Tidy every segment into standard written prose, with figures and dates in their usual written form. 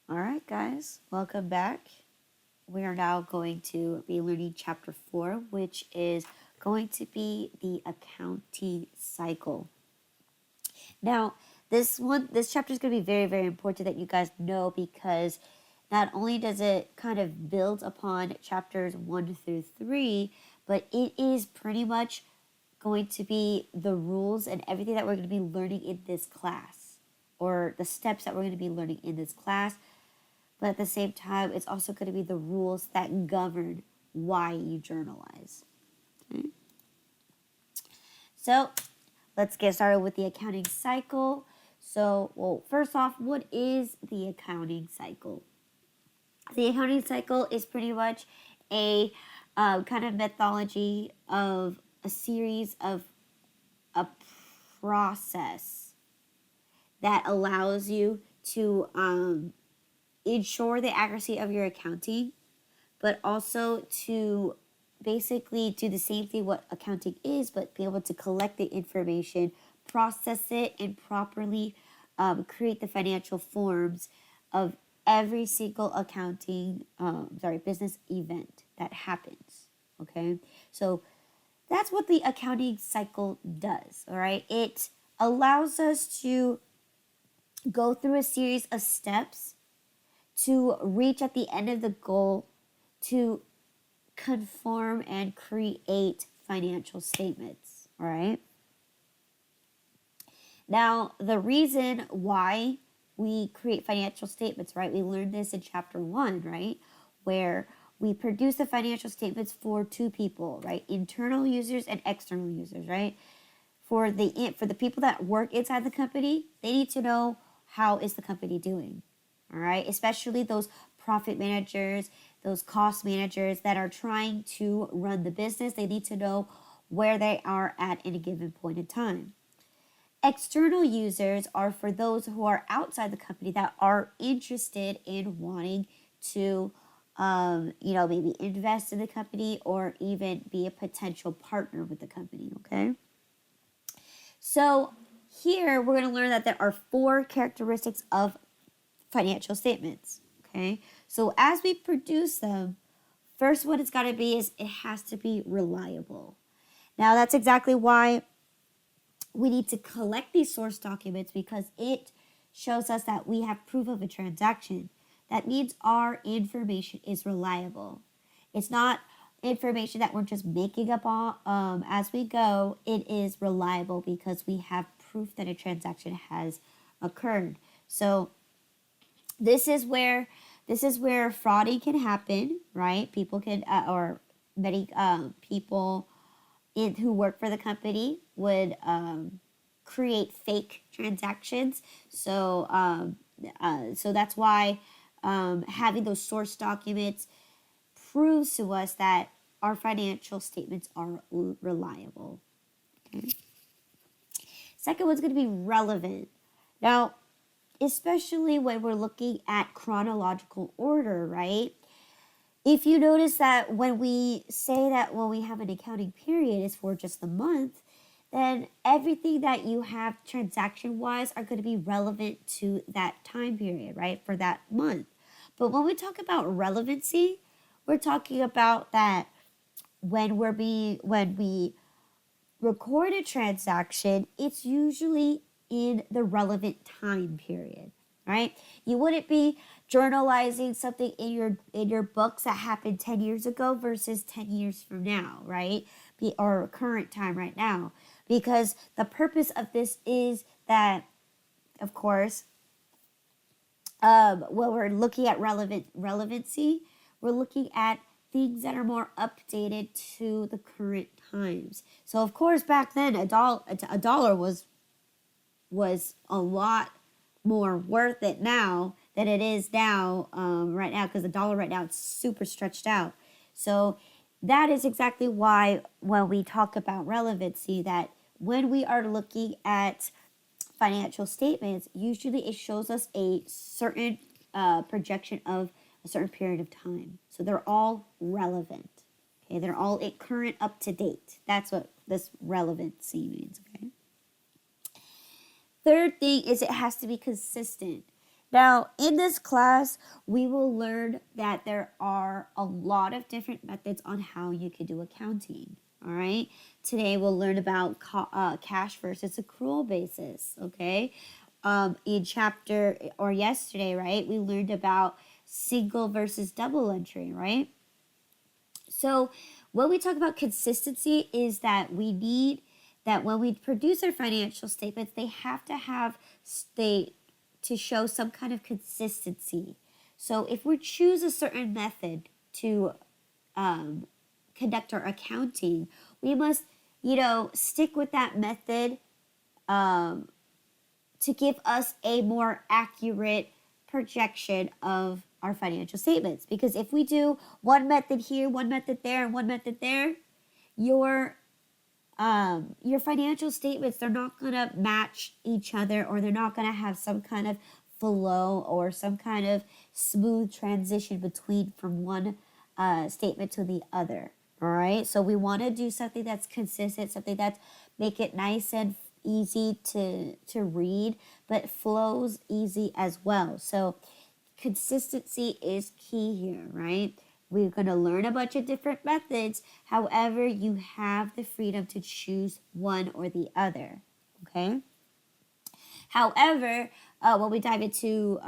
All right, guys, welcome back. We are now going to be learning chapter 4, which is going to be the accounting cycle. Now, this chapter is going to be very, very important that you guys know because not only does it kind of build upon chapters 1 through 3, but it is pretty much going to be the rules and everything that we're going to be learning in this class, or the steps that we're going to be learning in this class. But at the same time, it's also going to be the rules that govern why you journalize. Okay? So let's get started with the accounting cycle. So, first off, what is the accounting cycle? The accounting cycle is pretty much a kind of methodology of a series of a process that allows you to ensure the accuracy of your accounting, but also to basically do the same thing what accounting is, but be able to collect the information, process it, and properly create the financial forms of every single business event that happens. Okay, so that's what the accounting cycle does. All right, it allows us to go through a series of steps to reach at the end of the goal to conform and create financial statements. All right. Now, the reason why we create financial statements, right? We learned this in chapter 1, right? Where we produce the financial statements for two people, right? Internal users and external users, right? For the people that work inside the company, they need to know how is the company doing. All right? Especially those profit managers, those cost managers that are trying to run the business, they need to know where they are at any given point in time. External users are for those who are outside the company that are interested in wanting to, maybe invest in the company or even be a potential partner with the company, okay? So here we're going to learn that there are 4 characteristics of financial statements, okay? So as we produce them, first what it's got to be is it has to be reliable. Now that's exactly why we need to collect these source documents, because it shows us that we have proof of a transaction. That means our information is reliable. It's not information that we're just making up on as we go. It is reliable because we have proof that a transaction has occurred. So this is where frauding can happen, right? People can or many people who work for the company would create fake transactions. So that's why having those source documents proves to us that our financial statements are reliable. Okay. Second one's going to be relevant. Now, especially when we're looking at chronological order, right? If you notice that when we say that when we have an accounting period is for just the month, then everything that you have transaction-wise are going to be relevant to that time period, right? For that month. But when we talk about relevancy, we're talking about that when we record a transaction, it's usually in the relevant time period, right? You wouldn't be journalizing something in your books that happened 10 years ago versus 10 years from now, right? Or current time right now. Because the purpose of this is that, of course, when we're looking at relevancy, we're looking at things that are more updated to the current times. So, of course, back then, a dollar was a lot more worth it now than it is now, right now, because the dollar right now is super stretched out. So that is exactly why when we talk about relevancy, that when we are looking at financial statements, usually it shows us a certain projection of a certain period of time. So they're all relevant. Okay, they're all current, up to date. That's what this relevancy means. Okay. Third thing is it has to be consistent. Now, in this class, we will learn that there are a lot of different methods on how you can do accounting. All right. Today, we'll learn about cash versus accrual basis. Okay. In chapter or yesterday, right, we learned about single versus double entry, right? So, when we talk about consistency, is that we need that when we produce our financial statements, they have to have to show some kind of consistency. So, if we choose a certain method to conduct our accounting, we must, stick with that method to give us a more accurate projection of our financial statements. Because if we do one method here, one method there, and one method there, your financial statements, they're not going to match each other, or they're not going to have some kind of flow or some kind of smooth transition between from one statement to the other. All right. So we want to do something that's consistent, something that's make it nice and easy to read, but flows easy as well. So consistency is key here, right? We're going to learn a bunch of different methods. However, you have the freedom to choose one or the other. Okay. However, when we dive into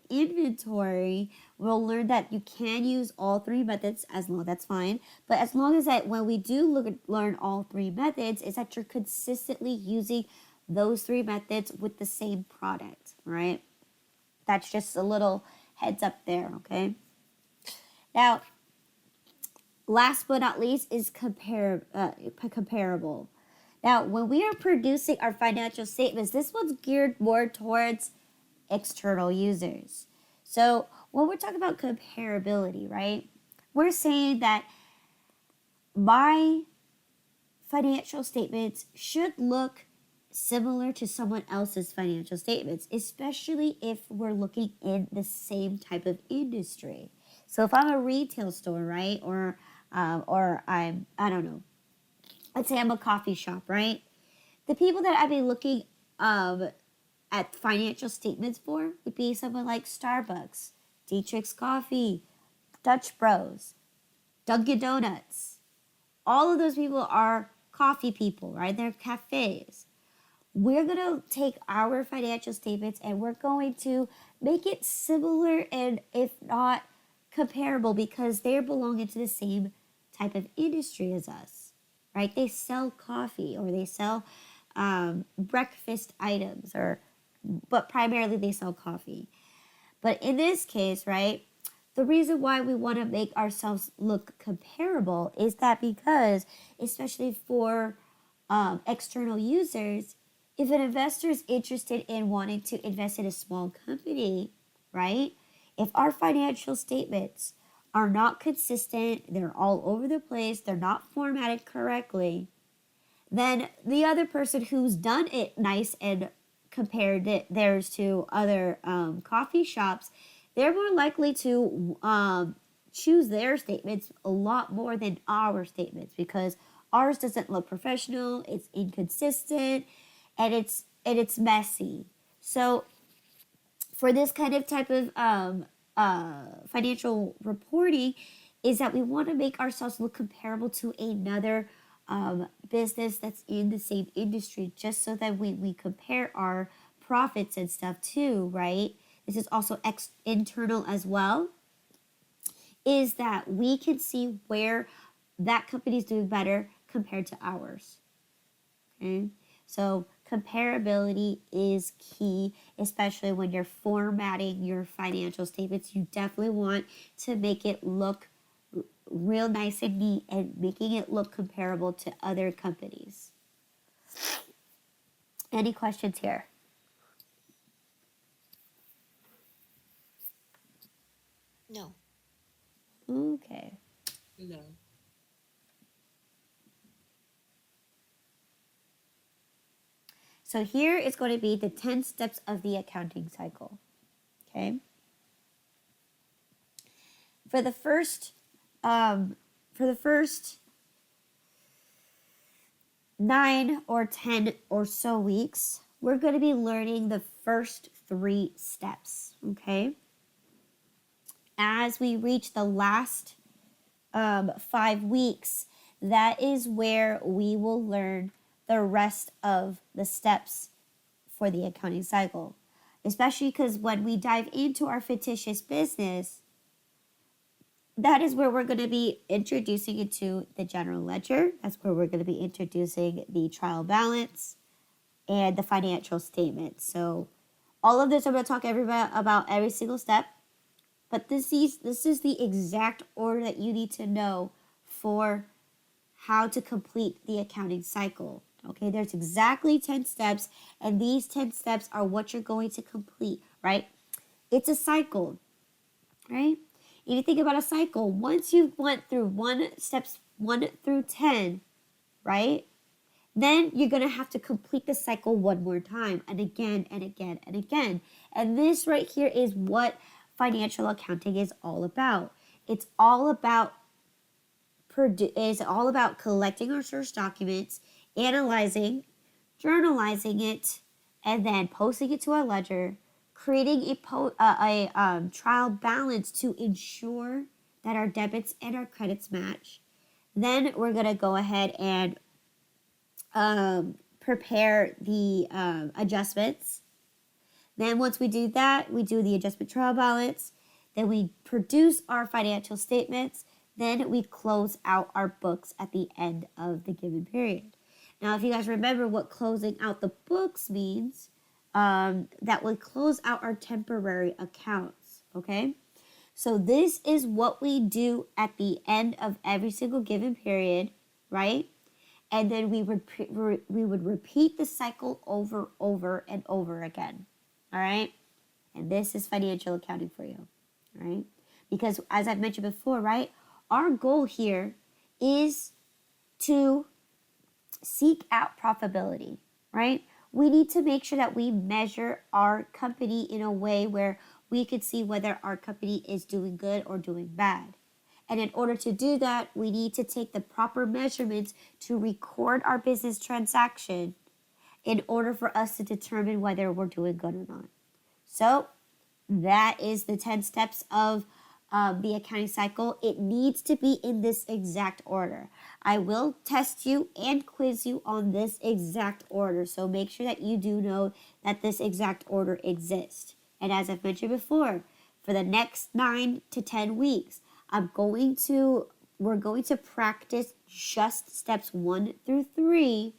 inventory, we'll learn that you can use all three methods as long that's fine. But as long as that when we do learn all three methods, is that you're consistently using those three methods with the same product, right? That's just a little heads up there, okay? Now, last but not least is comparable. Now, when we are producing our financial statements, this one's geared more towards external users. So when we're talking about comparability, right, we're saying that my financial statements should look similar to someone else's financial statements, especially if we're looking in the same type of industry. So if I'm a retail store, right, or I don't know, let's say I'm a coffee shop, right? The people that I'd be looking at financial statements for would be someone like Starbucks, Dietrich's Coffee, Dutch Bros, Dunkin' Donuts. All of those people are coffee people, right? They're cafes. We're going to take our financial statements and we're going to make it similar and if not comparable because they're belonging to the same type of industry as us, right? They sell coffee or they sell breakfast items, but primarily they sell coffee. But in this case, right, the reason why we want to make ourselves look comparable is that because, especially for external users, if an investor is interested in wanting to invest in a small company, right, if our financial statements are not consistent, they're all over the place, they're not formatted correctly, then the other person who's done it nice and compared theirs to other coffee shops, they're more likely to choose their statements a lot more than our statements because ours doesn't look professional, it's inconsistent, and it's messy. So for this kind of type of financial reporting is that we want to make ourselves look comparable to another business that's in the same industry just so that we compare our profits and stuff too, right? This is also internal as well, is that we can see where that company is doing better compared to ours. Okay, so comparability is key, especially when you're formatting your financial statements. You definitely want to make it look real nice and neat and making it look comparable to other companies. Any questions here? No. Okay. No. So here is going to be the 10 steps of the accounting cycle. Okay. For the first 9 or 10 or so weeks, we're going to be learning the first 3 steps, okay? As we reach the last 5 weeks, that is where we will learn the rest of the steps for the accounting cycle. Especially because when we dive into our fictitious business, that is where we're going to be introducing it to the general ledger. That's where we're going to be introducing the trial balance and the financial statement. So all of this, I'm going to talk about every single step. But this is the exact order that you need to know for how to complete the accounting cycle. Okay, there's exactly 10 steps, and these 10 steps are what you're going to complete, right? It's a cycle, right? If you think about a cycle, once you went through steps 1 through 10, right? Then you're going to have to complete the cycle one more time, and again and again and again. And this right here is what financial accounting is all about. It's all about collecting our source documents, analyzing, journalizing it, and then posting it to our ledger, creating a trial balance to ensure that our debits and our credits match. Then we're going to go ahead and prepare the adjustments. Then once we do that, we do the adjustment trial balance. Then we produce our financial statements. Then we close out our books at the end of the given period. Now, if you guys remember what closing out the books means, that would close out our temporary accounts, okay? So this is what we do at the end of every single given period, right? And then we would repeat the cycle over and over again, all right? And this is financial accounting for you, all right? Because as I've mentioned before, right, our goal here is to seek out profitability, right? We need to make sure that we measure our company in a way where we could see whether our company is doing good or doing bad. And in order to do that, we need to take the proper measurements to record our business transaction in order for us to determine whether we're doing good or not. So that is the 10 steps of the accounting cycle. It needs to be in this exact order. I will test you and quiz you on this exact order. So make sure that you do know that this exact order exists. And as I've mentioned before, for the next 9 to 10 weeks, we're going to practice just steps 1 through 3,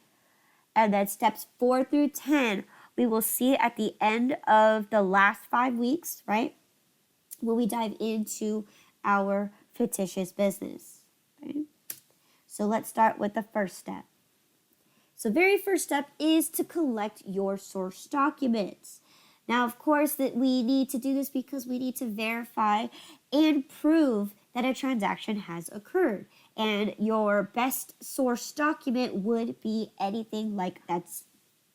and then steps 4 through 10 we will see at the end of the last 5 weeks, right? When we dive into our fictitious business. Okay? So let's start with the first step. So very first step is to collect your source documents. Now, of course, that we need to do this because we need to verify and prove that a transaction has occurred. And your best source document would be anything like that's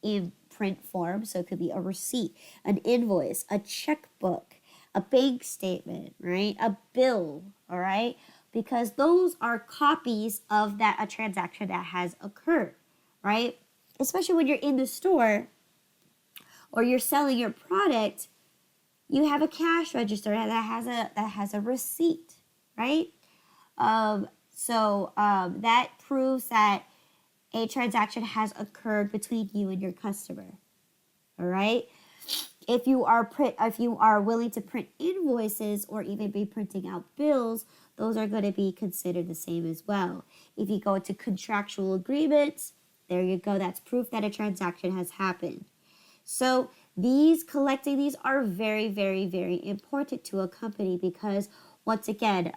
in print form. So it could be a receipt, an invoice, a checkbook, a bank statement, right? A bill, all right? Because those are copies of a transaction that has occurred, right? Especially when you're in the store or you're selling your product, you have a cash register that has a receipt, right? That proves that a transaction has occurred between you and your customer. All right. If you are willing to print invoices or even be printing out bills, those are going to be considered the same as well. If you go into contractual agreements, there you go. That's proof that a transaction has happened. So collecting these are very, very, very important to a company because once again,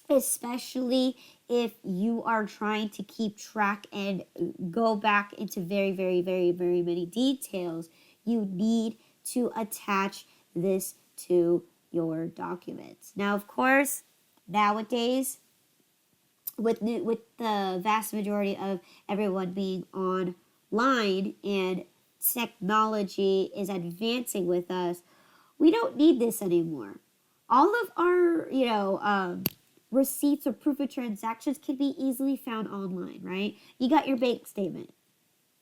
especially if you are trying to keep track and go back into very, very, very, very many details, you need to attach this to your documents. Now, of course, nowadays, with the vast majority of everyone being online and technology is advancing with us, we don't need this anymore. All of our, receipts or proof of transactions can be easily found online, right? You got your bank statement,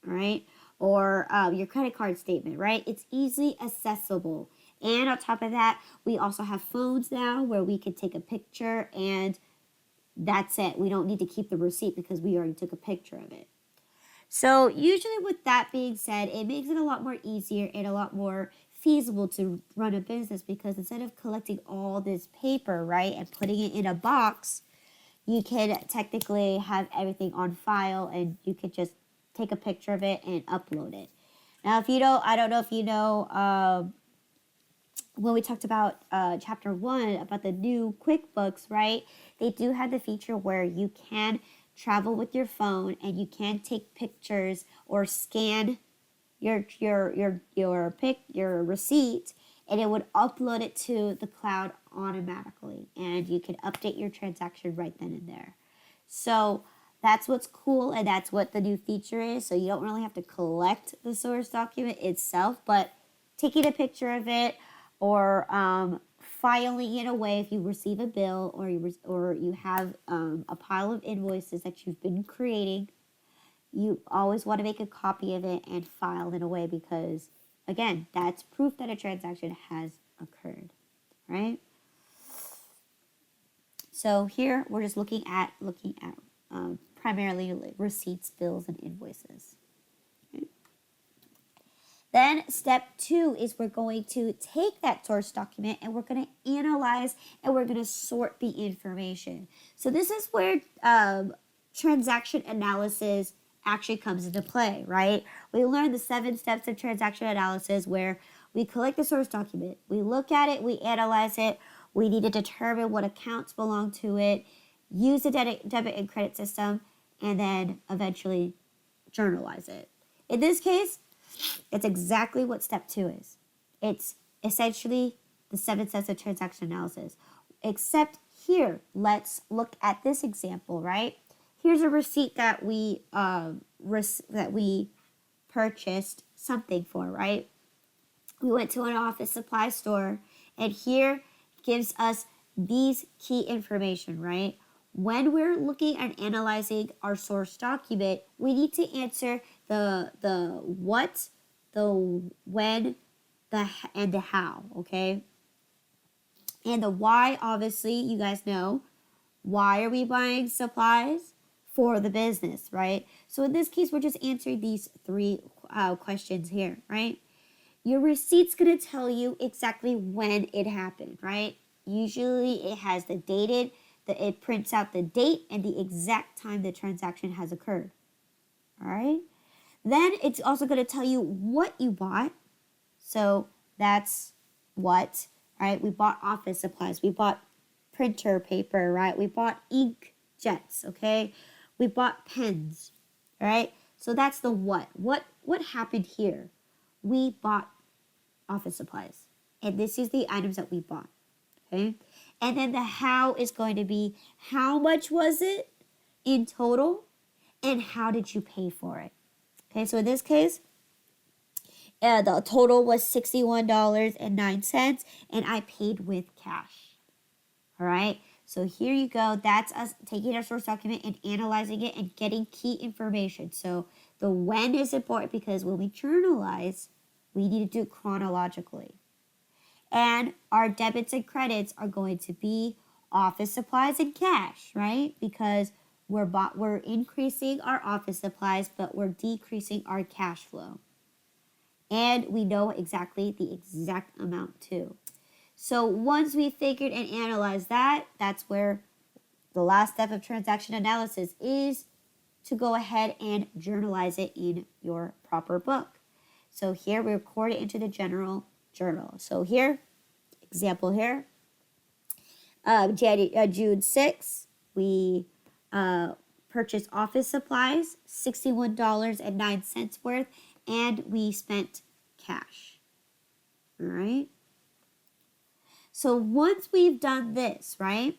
all right? or your credit card statement, right? It's easily accessible. And on top of that, we also have phones now where we can take a picture and that's it. We don't need to keep the receipt because we already took a picture of it. So usually with that being said, it makes it a lot more easier and a lot more feasible to run a business because instead of collecting all this paper, right, and putting it in a box, you can technically have everything on file and you can just take a picture of it and upload it. Now, if you don't, I don't know if you know, when we talked about chapter 1 about the new QuickBooks, right? They do have the feature where you can travel with your phone and you can take pictures or scan your receipt and it would upload it to the cloud automatically and you can update your transaction right then and there. So that's what's cool and that's what the new feature is. So you don't really have to collect the source document itself, but taking a picture of it or filing it away if you receive a bill or you have a pile of invoices that you've been creating, you always want to make a copy of it and file it away because, again, that's proof that a transaction has occurred, right? So here we're just looking at primarily receipts, bills, and invoices. Okay. Then step 2 is we're going to take that source document and we're going to analyze and we're going to sort the information. So this is where transaction analysis actually comes into play, right? We learned the 7 steps of transaction analysis where we collect the source document, we look at it, we analyze it, we need to determine what accounts belong to it, use the debit and credit system, and then eventually journalize it. In this case, it's exactly what step 2 is. It's essentially the 7 steps of transaction analysis. Except here, let's look at this example, right? Here's a receipt that we purchased something for, right? We went to an office supply store, and here gives us these key information, right? When we're looking and analyzing our source document, we need to answer the what, the when, and the how, okay? And the why, obviously, you guys know. Why are we buying supplies? For the business, right? So in this case, we're just answering these 3 questions here, right? Your receipt's going to tell you exactly when it happened, right? Usually it has the dated, it prints out the date and the exact time the transaction has occurred, all right? Then it's also going to tell you what you bought. So that's what, right? We bought office supplies. We bought printer paper, right? We bought ink jets, okay? We bought pens, all right? So that's the what. What happened here? We bought office supplies. And this is the items that we bought, okay? And then the how is going to be how much was it in total and how did you pay for it? Okay, so in this case, the total was $61.09 and I paid with cash, all right? So here you go. That's us taking our source document and analyzing it and getting key information. So the when is important because when we journalize, we need to do it chronologically. And our debits and credits are going to be office supplies and cash, right? Because we're increasing our office supplies, but we're decreasing our cash flow. And we know exactly the exact amount too. So once we figured and analyzed that, that's where the last step of transaction analysis is to go ahead and journalize it in your proper book. So here we record it into the general journal. So here, example here, June 6th, we purchased office supplies, $61.09 worth, and we spent cash. All right. So once we've done this, right,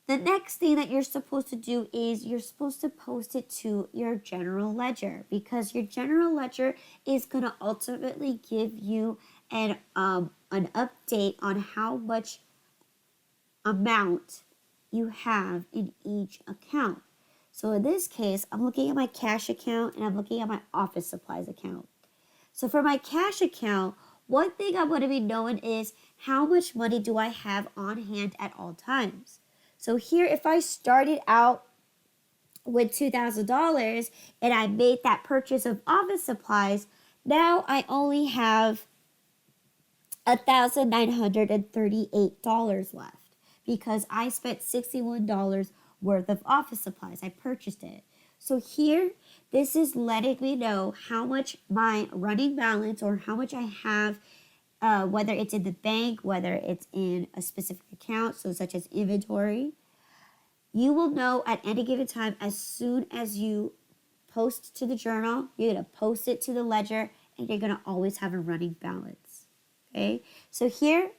the next thing that you're supposed to do is you're supposed to post it to your general ledger because your general ledger is going to ultimately give you an update on how much amount you have in each account. So in this case, I'm looking at my cash account and I'm looking at my office supplies account. So for my cash account, one thing I'm going to be knowing is how much money do I have on hand at all times. So here, if I started out with $2,000 and I made that purchase of office supplies, now I only have $1,938 left because I spent $61 worth of office supplies. I purchased it. So here, this is letting me know how much my running balance or how much I have, whether it's in the bank, whether it's in a specific account, so such as inventory. You will know at any given time as soon as you post to the journal, you're going to post it to the ledger, and you're going to always have a running balance. Okay, so here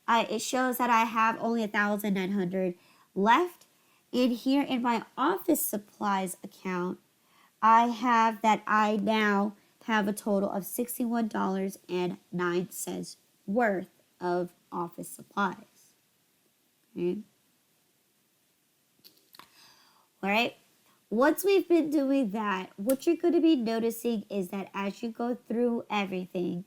it shows that I have only 1,900 left. And here in my office supplies account, I have that I now have a total of $61.09 worth of office supplies. Okay. All right. Once we've been doing that, what you're going to be noticing is that as you go through everything,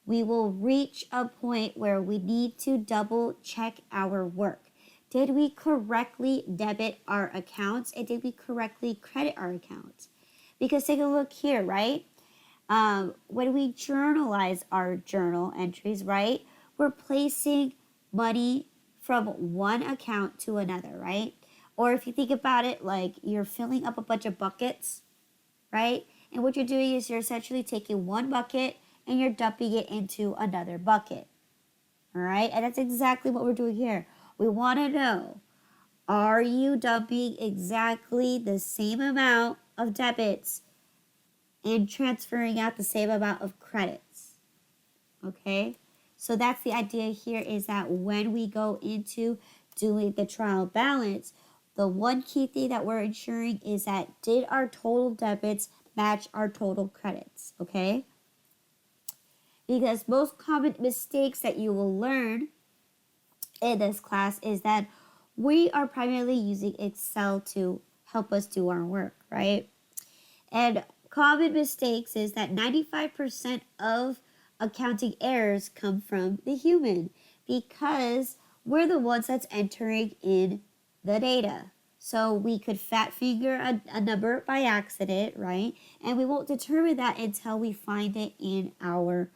we will reach a point where we need to double check our work. Did we correctly debit our accounts and did we correctly credit our accounts? Because take a look here, right? When we journalize our journal entries, right, we're placing money from one account to another, right? Or if you think about it, like you're filling up a bunch of buckets, right? And what you're doing is you're essentially taking one bucket and you're dumping it into another bucket, all right? And that's exactly what we're doing here. We want to know, are you dumping exactly the same amount of debits and transferring out the same amount of credits? Okay, so that's the idea here, is that when we go into doing the trial balance, the one key thing that we're ensuring is that did our total debits match our total credits, okay? Because most common mistakes that you will learn in this class is that we are primarily using Excel to help us do our work, right? And common mistakes is that 95% of accounting errors come from the human because we're the ones that's entering in the data. So we could fat finger a number by accident, right? And we won't determine that until we find it in our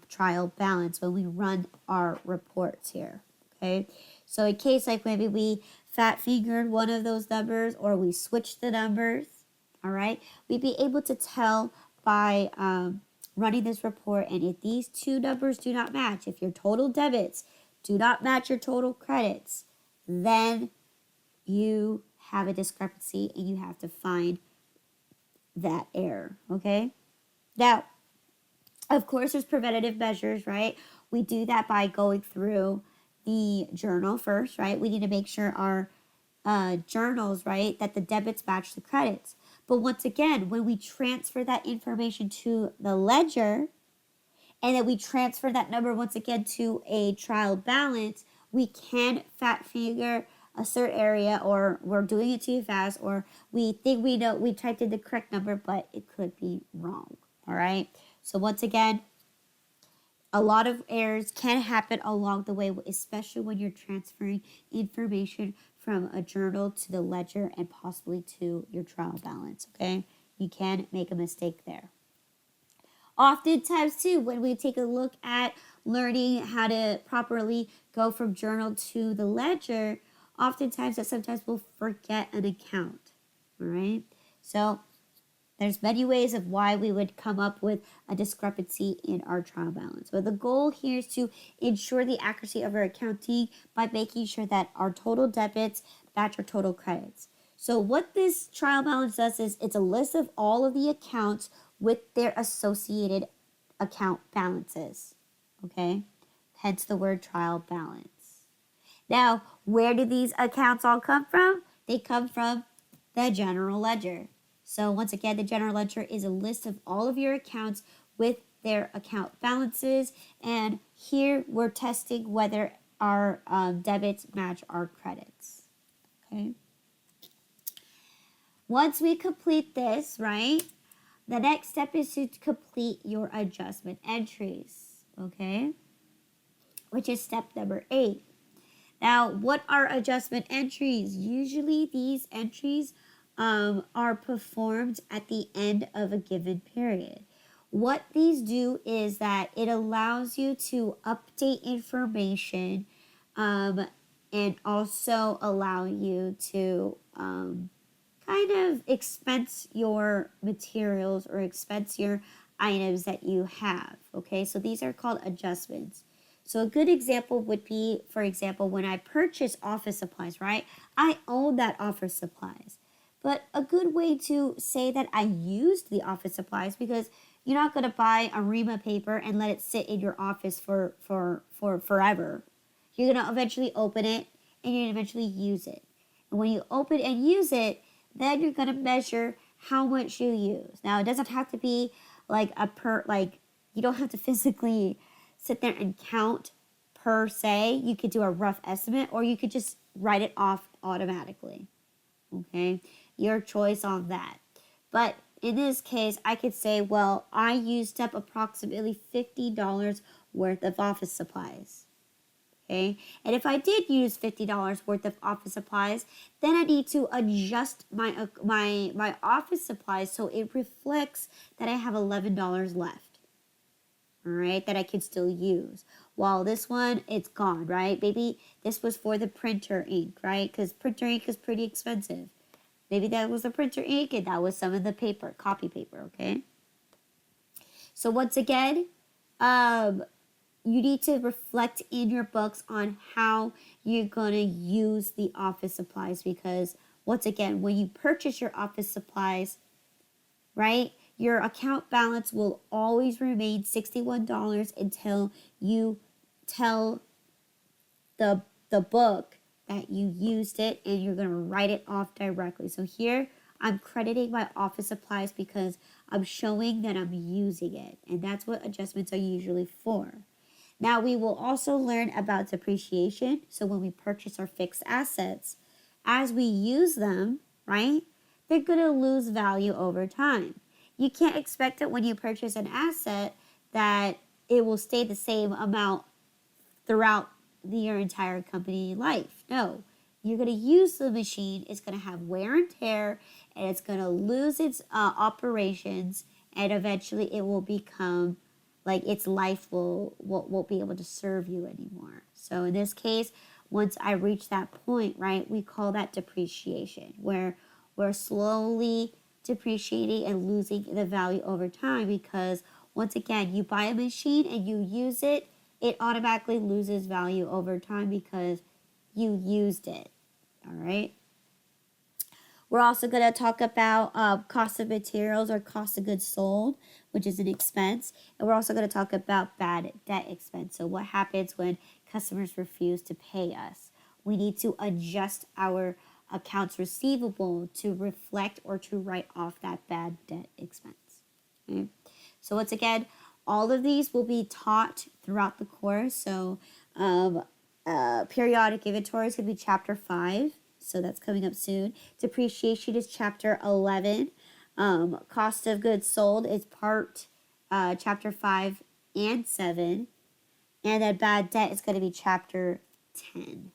trial balance when we run our reports here, okay? So in case like maybe we fat fingered one of those numbers or we switched the numbers, all right, we'd be able to tell by running this report. And if these two numbers do not match, if your total debits do not match your total credits, then you have a discrepancy and you have to find that error, okay? Now, of course, there's preventative measures, right? We do that by going through the journal first, right? We need to make sure our journals, right, that the debits match the credits. But once again, when we transfer that information to the ledger and then we transfer that number once again to a trial balance, we can fat finger a certain area, or we're doing it too fast, or we think we know we typed in the correct number, but it could be wrong. All right. So once again, a lot of errors can happen along the way, especially when you're transferring information from a journal to the ledger and possibly to your trial balance, okay? You can make a mistake there. Oftentimes, too, when we take a look at learning how to properly go from journal to the ledger, oftentimes that sometimes we'll forget an account, all right? So there's many ways of why we would come up with a discrepancy in our trial balance. But the goal here is to ensure the accuracy of our accounting by making sure that our total debits match our total credits. So what this trial balance does is it's a list of all of the accounts with their associated account balances, okay? Hence the word trial balance. Now, where do these accounts all come from? They come from the general ledger. So once again, the general ledger is a list of all of your accounts with their account balances. And here we're testing whether our debits match our credits. Okay. Once we complete this, right, the next step is to complete your adjustment entries, okay, which is step number 8. Now, what are adjustment entries? Usually these entries are performed at the end of a given period. What these do is that it allows you to update information and also allow you to kind of expense your materials or expense your items that you have. Okay, so these are called adjustments. So a good example would be, for example, when I purchase office supplies, right? I own that office supplies. But a good way to say that I used the office supplies, because you're not going to buy a Rima paper and let it sit in your office for forever. You're going to eventually open it and you're going to eventually use it. And when you open and use it, then you're going to measure how much you use. Now, it doesn't have to be like you don't have to physically sit there and count per se. You could do a rough estimate, or you could just write it off automatically. Okay, your choice on that. But in this case, I could say, well, I used up approximately $50 worth of office supplies. Okay, and if I did use $50 worth of office supplies, then I need to adjust my office supplies so it reflects that I have $11 left. All right, that I can still use. While this one, it's gone, right? Maybe this was for the printer ink, right? Because printer ink is pretty expensive. Maybe that was the printer ink and that was some of the paper, copy paper, okay? So once again, you need to reflect in your books on how you're going to use the office supplies, because once again, when you purchase your office supplies, right, your account balance will always remain $61 until you tell the book that you used it, and you're going to write it off directly. So here I'm crediting my office supplies because I'm showing that I'm using it, and that's what adjustments are usually for. Now we will also learn about depreciation. So when we purchase our fixed assets, as we use them, right, they're going to lose value over time. You can't expect that when you purchase an asset that it will stay the same amount throughout your entire company life. No, you're going to use the machine. It's going to have wear and tear, and it's going to lose its operations, and eventually it will become like its life won't be able to serve you anymore. So in this case, once I reach that point, right, we call that depreciation, where we're slowly depreciating and losing the value over time, because once again, you buy a machine and you use it, it automatically loses value over time because you used it. All right. We're also going to talk about cost of materials or cost of goods sold, which is an expense. And we're also going to talk about bad debt expense. So what happens when customers refuse to pay us? We need to adjust our accounts receivable to reflect or to write off that bad debt expense. Okay? So once again, all of these will be taught throughout the course. So periodic inventory is going to be chapter 5. So that's coming up soon. Depreciation is chapter 11. Cost of goods sold is chapter 5 and 7. And then bad debt is going to be chapter 10.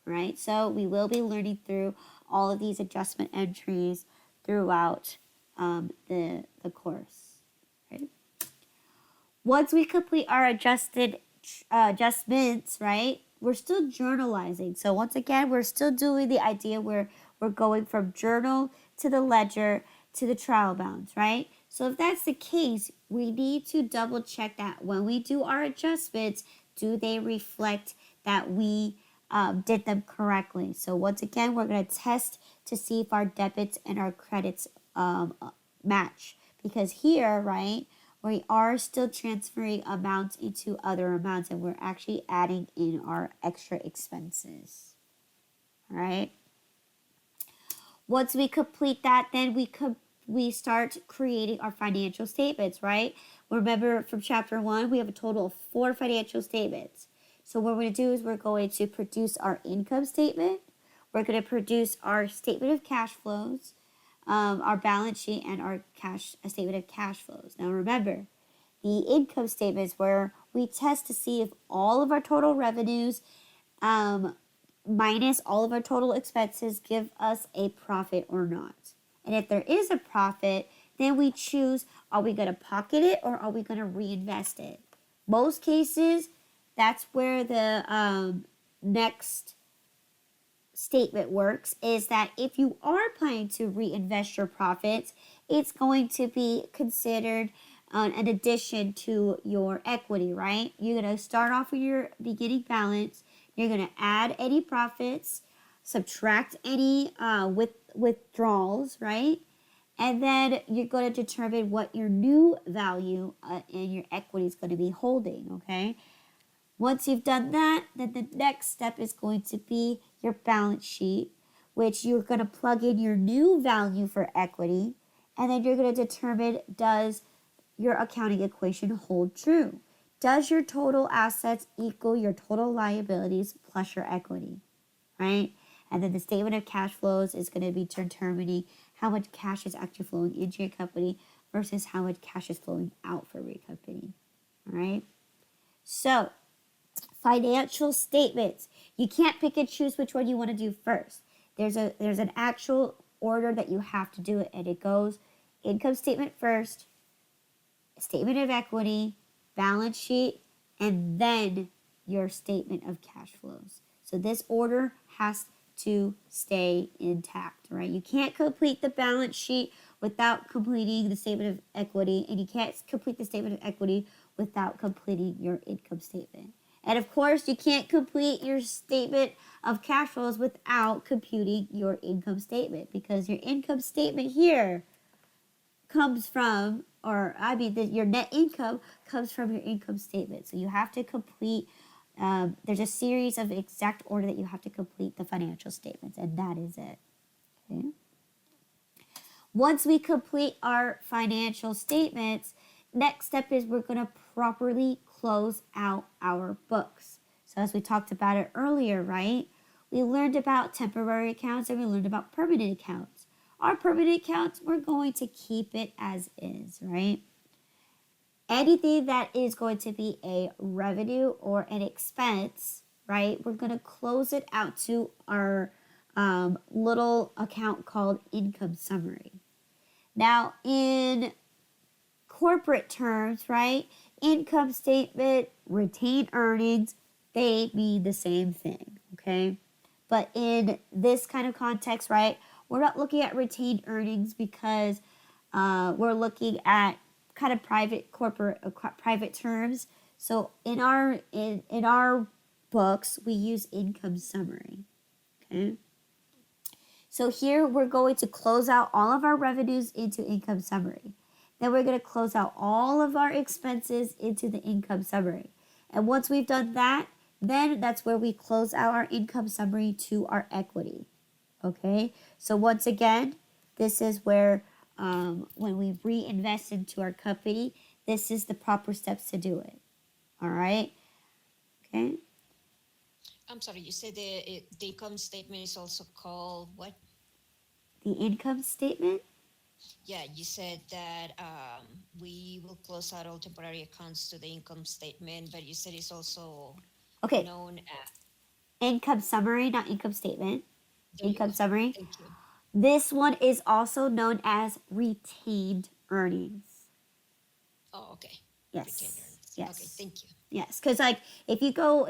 Right? So we will be learning through all of these adjustment entries throughout the course. Right? Once we complete our adjustments, right, we're still journalizing. So once again, we're still doing the idea where we're going from journal to the ledger to the trial balance, right? So if that's the case, we need to double check that when we do our adjustments, do they reflect that we did them correctly? So once again, we're going to test to see if our debits and our credits match. Because here, right, we are still transferring amounts into other amounts, and we're actually adding in our extra expenses. All right. Once we complete that, then we start creating our financial statements, right? Remember from chapter 1, we have a total of 4 financial statements. So what we're going to do is we're going to produce our income statement. We're going to produce our statement of cash flows, our balance sheet and our a statement of cash flows. Now remember, the income statements where we test to see if all of our total revenues minus all of our total expenses give us a profit or not. And if there is a profit, then we choose, are we going to pocket it or are we going to reinvest it? Most cases, that's where the next statement works, is that if you are planning to reinvest your profits, it's going to be considered an addition to your equity, right? You're going to start off with your beginning balance. You're going to add any profits, subtract any withdrawals, right? And then you're going to determine what your new value in your equity is going to be holding, okay? Once you've done that, then the next step is going to be your balance sheet, which you're going to plug in your new value for equity, and then you're going to determine, does your accounting equation hold true? Does your total assets equal your total liabilities plus your equity, right? And then the statement of cash flows is going to be determining how much cash is actually flowing into your company versus how much cash is flowing out for your company, all right? So, financial statements. You can't pick and choose which one you want to do first. There's an actual order that you have to do it, and it goes income statement first, statement of equity, balance sheet, and then your statement of cash flows. So this order has to stay intact, right? You can't complete the balance sheet without completing the statement of equity, and you can't complete the statement of equity without completing your income statement. And of course, you can't complete your statement of cash flows without computing your income statement, because your income statement here comes from, your net income comes from your income statement. So you have to complete, there's a series of exact order that you have to complete the financial statements, and that is it. Okay. Once we complete our financial statements, next step is we're going to properly close out our books. So as we talked about it earlier, right? We learned about temporary accounts and we learned about permanent accounts. Our permanent accounts, we're going to keep it as is, right? Anything that is going to be a revenue or an expense, right? We're going to close it out to our little account called income summary. Now, in corporate terms, right? Income statement, retained earnings, they mean the same thing, okay? But in this kind of context, right, we're not looking at retained earnings because we're looking at kind of private terms. So in our books, we use income summary, okay? So here we're going to close out all of our revenues into income summary. Then we're going to close out all of our expenses into the income summary. And once we've done that, then that's where we close out our income summary to our equity. Okay, so once again, this is where when we reinvest into our company, this is the proper steps to do it. All right, okay. I'm sorry, you said the income statement is also called what? The income statement? Yeah, you said that we will close out all temporary accounts to the income statement, but you said it's also Okay, known as. income summary, not income statement. There you Income go. summary. Thank you. This one is also known as retained earnings. Oh, okay. Retained Yes. earnings. Okay, Yes. thank you. Yes, because like if you go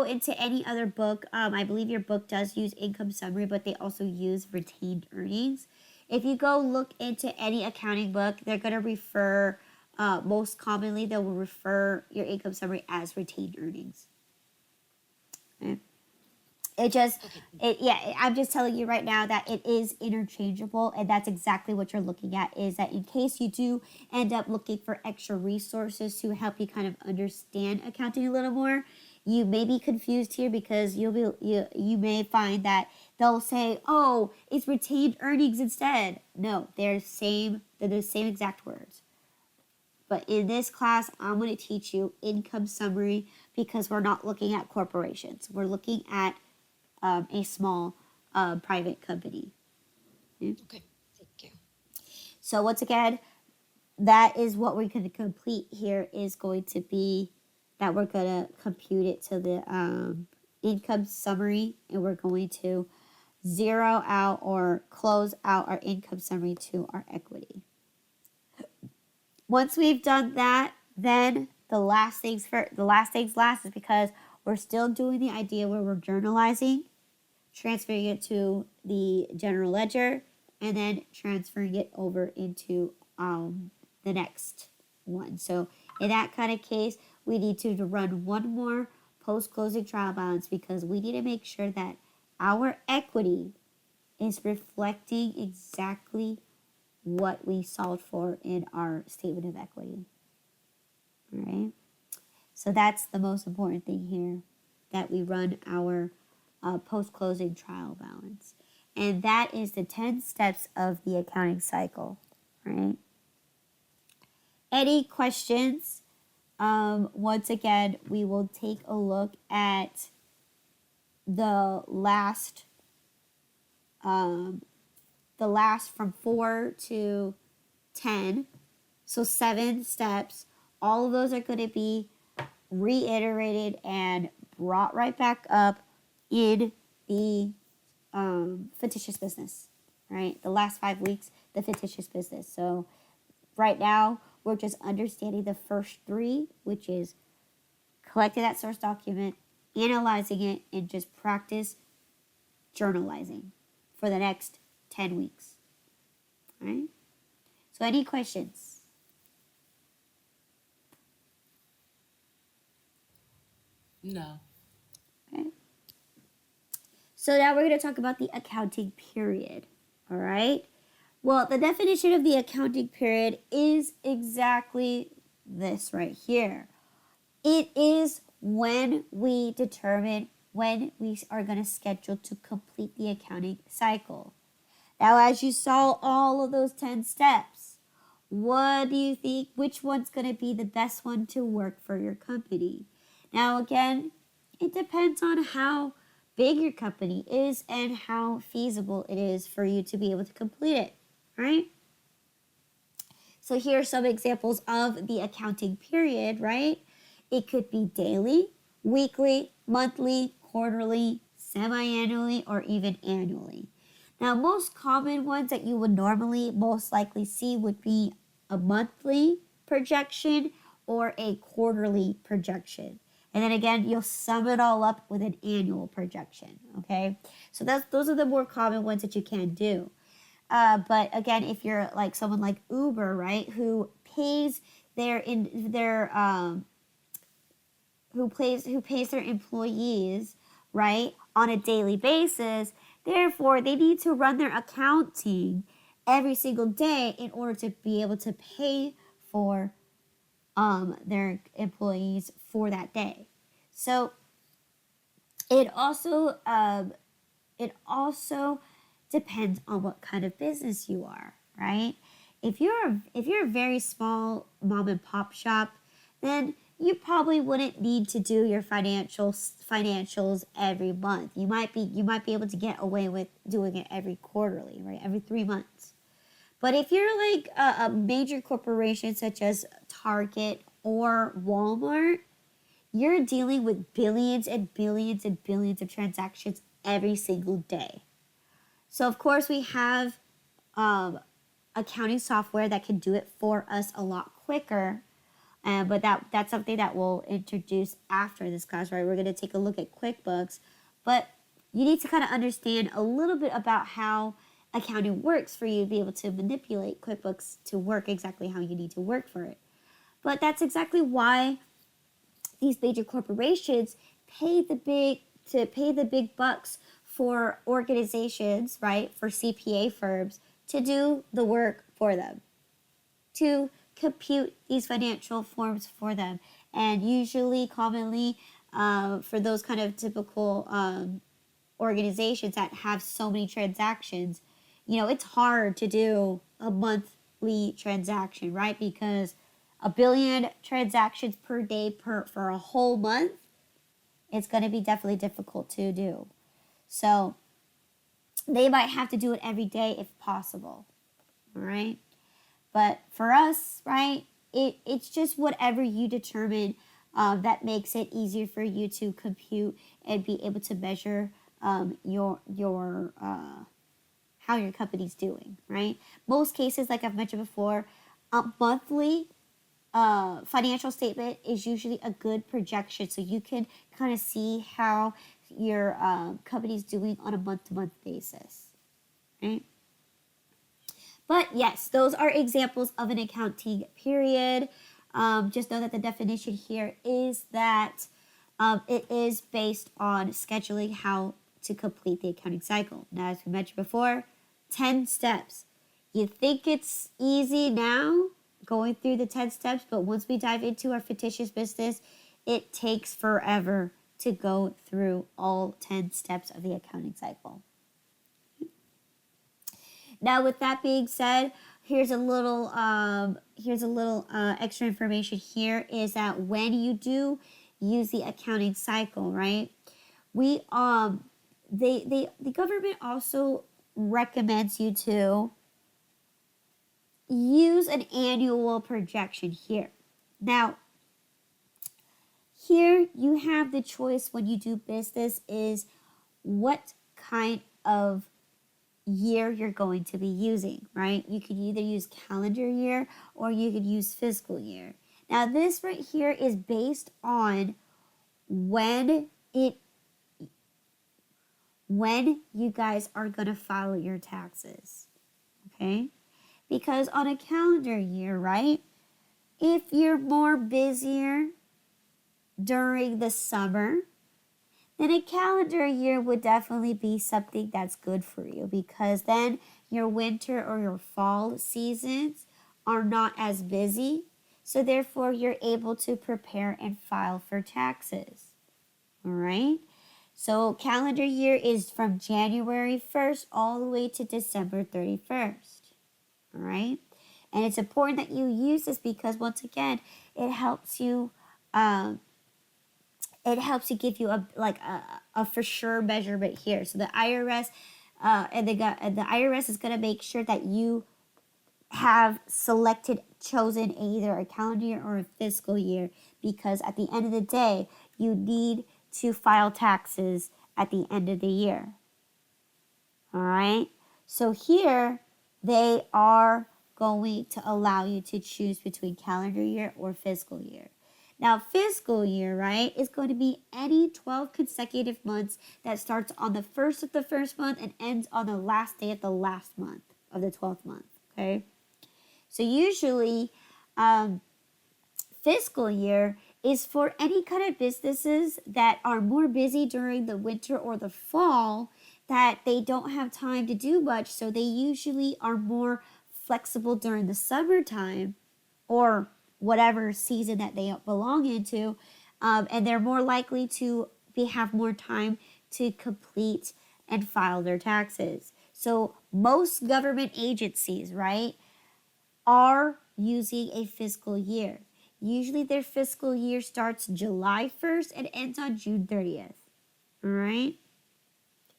into any other book, I believe your book does use income summary, but they also use retained earnings. If you go look into any accounting book, they're gonna refer, most commonly they will refer your income summary as retained earnings. Okay. Okay. I'm just telling you right now that it is interchangeable, and that's exactly what you're looking at, is that in case you do end up looking for extra resources to help you kind of understand accounting a little more, you may be confused here because you may find that they'll say, oh, it's retained earnings instead. No, they're the same exact words. But in this class, I'm going to teach you income summary because we're not looking at corporations. We're looking at a small private company. Okay, thank you. So once again, that is what we're going to complete here is going to be that we're going to compute it to the income summary, and we're going to zero out or close out our income summary to our equity. Once we've done that, then the last things last is because we're still doing the idea where we're journalizing, transferring it to the general ledger, and then transferring it over into the next one. So in that kind of case, we need to run one more post-closing trial balance because we need to make sure that our equity is reflecting exactly what we solved for in our statement of equity. All right. So that's the most important thing here, that we run our post-closing trial balance. And that is the 10 steps of the accounting cycle, right? Any questions? Once again, we will take a look at the last from 4 to 10. So 7 steps. All of those are going to be reiterated and brought right back up in the fictitious business, right? The last 5 weeks, the fictitious business. So right now, we're just understanding the first 3, which is collecting that source document, analyzing it, and just practice journalizing for the next 10 weeks. All right? So any questions? No. Okay. So now we're going to talk about the accounting period. All right? Well, the definition of the accounting period is exactly this right here. It is when we determine when we are going to schedule to complete the accounting cycle. Now, as you saw all of those 10 steps, what do you think? Which one's going to be the best one to work for your company? Now, again, it depends on how big your company is and how feasible it is for you to be able to complete it, right? So here are some examples of the accounting period, right? It could be daily, weekly, monthly, quarterly, semi-annually, or even annually. Now, most common ones that you would normally most likely see would be a monthly projection or a quarterly projection. And then again, you'll sum it all up with an annual projection, okay? So those are the more common ones that you can do. But again, if you're like someone like Uber, right, who pays their employees, right, on a daily basis, therefore they need to run their accounting every single day in order to be able to pay for their employees for that day. So it also depends on what kind of business you are, right? If you're a very small mom and pop shop, then you probably wouldn't need to do your financials every month. You might be able to get away with doing it every quarterly, right? Every 3 months. But if you're like a major corporation such as Target or Walmart, you're dealing with billions and billions and billions of transactions every single day. So of course we have accounting software that can do it for us a lot quicker. But that's something that we'll introduce after this class, right? We're going to take a look at QuickBooks. But you need to kind of understand a little bit about how accounting works for you to be able to manipulate QuickBooks to work exactly how you need to work for it. But that's exactly why these major corporations pay the big bucks for organizations, right? For CPA firms to do the work for them, to compute these financial forms for them. And usually, commonly, for those kind of typical organizations that have so many transactions, it's hard to do a monthly transaction, right? Because 1 billion transactions per day for a whole month, it's going to be definitely difficult to do. So they might have to do it every day if possible, all right? But for us, right, it's just whatever you determine that makes it easier for you to compute and be able to measure your how your company's doing, right? Most cases, like I've mentioned before, a monthly financial statement is usually a good projection, so you can kind of see how your company's doing on a month-to-month basis, right? But yes, those are examples of an accounting period. Just know that the definition here is that it is based on scheduling how to complete the accounting cycle. Now, as we mentioned before, 10 steps. You think it's easy now going through the 10 steps, but once we dive into our fictitious business, it takes forever to go through all 10 steps of the accounting cycle. Now, with that being said, here's a little extra information here is that when you do use the accounting cycle, right? We the government also recommends you to use an annual projection here. Now, here you have the choice when you do business is what kind of year you're going to be using, right? You could either use calendar year or you could use fiscal year. Now, this right here is based on when you guys are going to file your taxes, okay? Because on a calendar year, right, if you're more busier during the summer, then a calendar year would definitely be something that's good for you, because then your winter or your fall seasons are not as busy. So therefore, you're able to prepare and file for taxes. All right? So calendar year is from January 1st all the way to December 31st. All right? And it's important that you use this because, once again, it helps you give you a for sure measurement here. So the IRS the IRS is going to make sure that you have chosen either a calendar year or a fiscal year, because at the end of the day, you need to file taxes at the end of the year. All right. So here they are going to allow you to choose between calendar year or fiscal year. Now, fiscal year, right, is going to be any 12 consecutive months that starts on the first of the first month and ends on the last day of the last month of the 12th month, okay? So usually, fiscal year is for any kind of businesses that are more busy during the winter or the fall, that they don't have time to do much, so they usually are more flexible during the summertime or whatever season that they belong into, and they're more likely to have more time to complete and file their taxes. So most government agencies, right, are using a fiscal year. Usually their fiscal year starts July 1st and ends on June 30th. All right?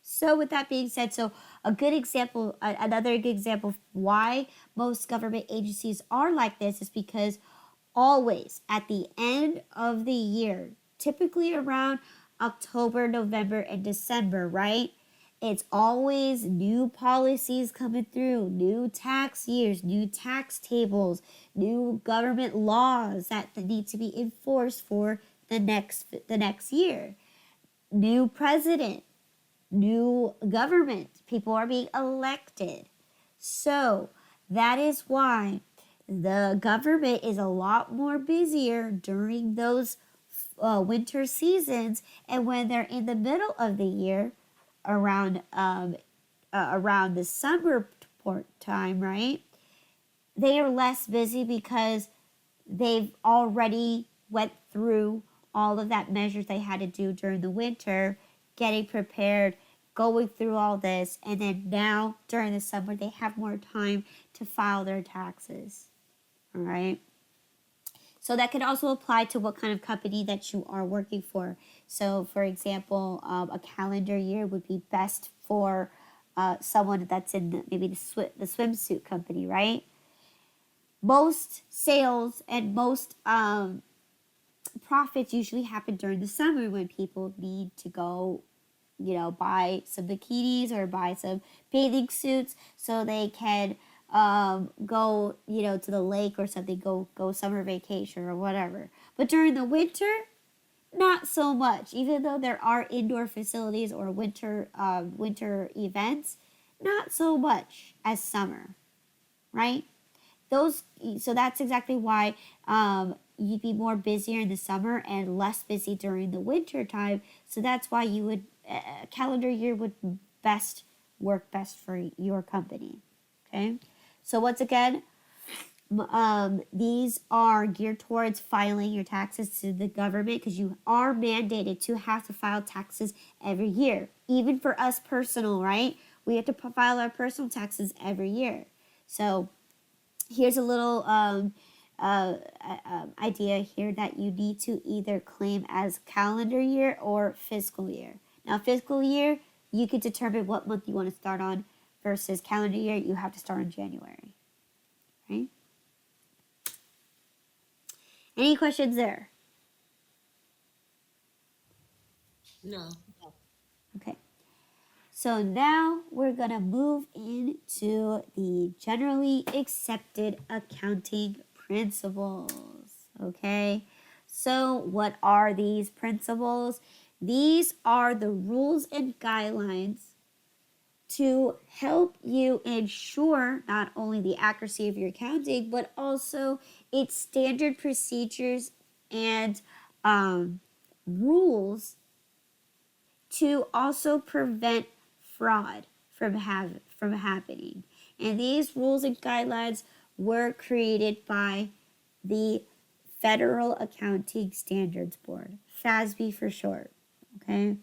So with that being said, so another good example of why most government agencies are like this is because always at the end of the year, typically around October, November, and December, right? It's always new policies coming through, new tax years, new tax tables, new government laws that need to be enforced for the next year. New president, new government, people are being elected. So that is why the government is a lot more busier during those winter seasons, and when they're in the middle of the year, around the summer time, right? They are less busy because they've already went through all of that measures they had to do during the winter, getting prepared, going through all this, and then now during the summer they have more time to file their taxes. All right. So that could also apply to what kind of company that you are working for. So, for example, a calendar year would be best for someone that's in maybe the swimsuit company, right? most sales and most profits usually happen during the summer when people need to go, buy some bikinis or buy some bathing suits so they can go, to the lake or something, go summer vacation or whatever. But during the winter, not so much. Even though there are indoor facilities or winter events, not so much as summer, right? So that's exactly why you'd be more busier in the summer and less busy during the winter time. So that's why you would calendar year would work best for your company. Okay, so once again, these are geared towards filing your taxes to the government because you are mandated to have to file taxes every year. Even for us personal, right? We have to file our personal taxes every year. So here's a little idea here that you need to either claim as calendar year or fiscal year. Now, fiscal year, you can determine what month you want to start on versus calendar year, you have to start in January, right? Any questions there? No. Okay. So now we're going to move into the generally accepted accounting principles. Okay. So what are these principles? These are the rules and guidelines to help you ensure not only the accuracy of your accounting, but also its standard procedures and rules to also prevent fraud from happening. And these rules and guidelines were created by the Federal Accounting Standards Board, FASB for short. Okay.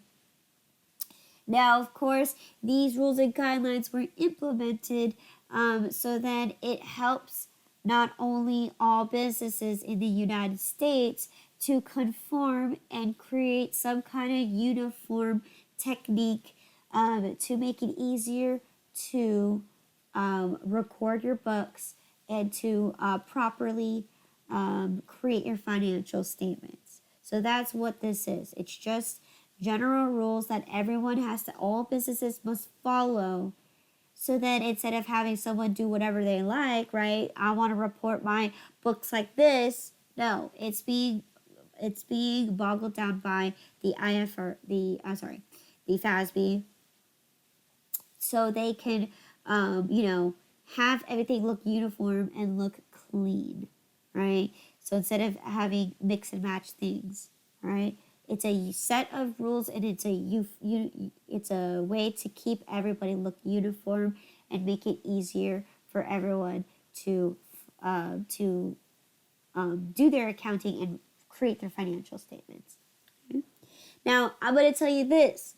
Now, of course, these rules and guidelines were implemented so that it helps not only all businesses in the United States to conform and create some kind of uniform technique to make it easier to record your books and to properly create your financial statements. So that's what this is. It's just general rules that all businesses must follow, so that instead of having someone do whatever they like, right? I want to report my books like this. No, it's being boggled down by the the FASB, so they can, have everything look uniform and look clean, right? So instead of having mix and match things, right? It's a set of rules, and it's a way to keep everybody look uniform and make it easier for everyone to do their accounting and create their financial statements. Okay? Now, I'm going to tell you this.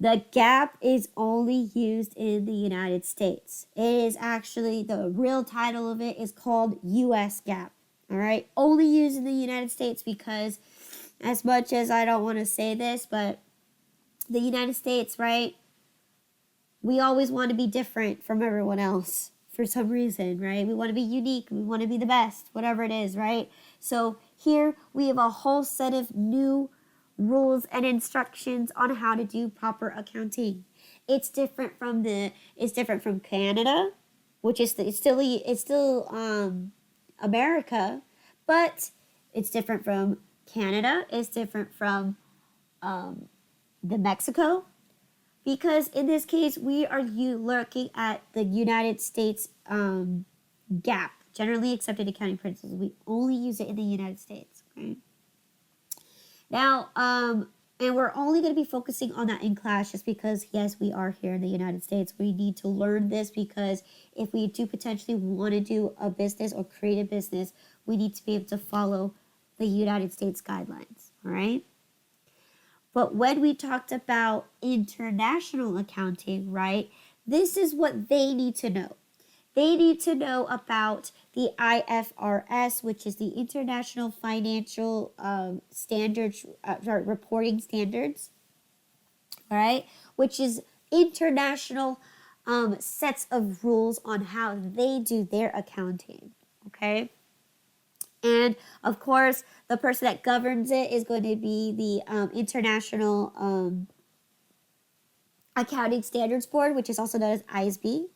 The GAAP is only used in the United States. It is actually, the real title of it is called US GAAP. All right? Only used in the United States because, as much as I don't want to say this, but the United States, right? We always want to be different from everyone else for some reason, right? We want to be unique. We want to be the best, whatever it is, right? So here we have a whole set of new rules and instructions on how to do proper accounting. It's different from Canada, which is it's still America, but it's different from Canada. It's different from the Mexico, because in this case we are looking at the United States GAAP, generally accepted accounting principles. We only use it in the United States. Okay. Now, and we're only going to be focusing on that in class just because, yes, we are here in the United States. We need to learn this because if we do potentially want to do a business or create a business, we need to be able to follow the United States guidelines, all right? But when we talked about international accounting, right, this is what they need to know. They need to know about the IFRS, which is the International Financial Standards, Reporting Standards, all right, which is international sets of rules on how they do their accounting. Okay. And of course, the person that governs it is going to be the International Accounting Standards Board, which is also known as ISB.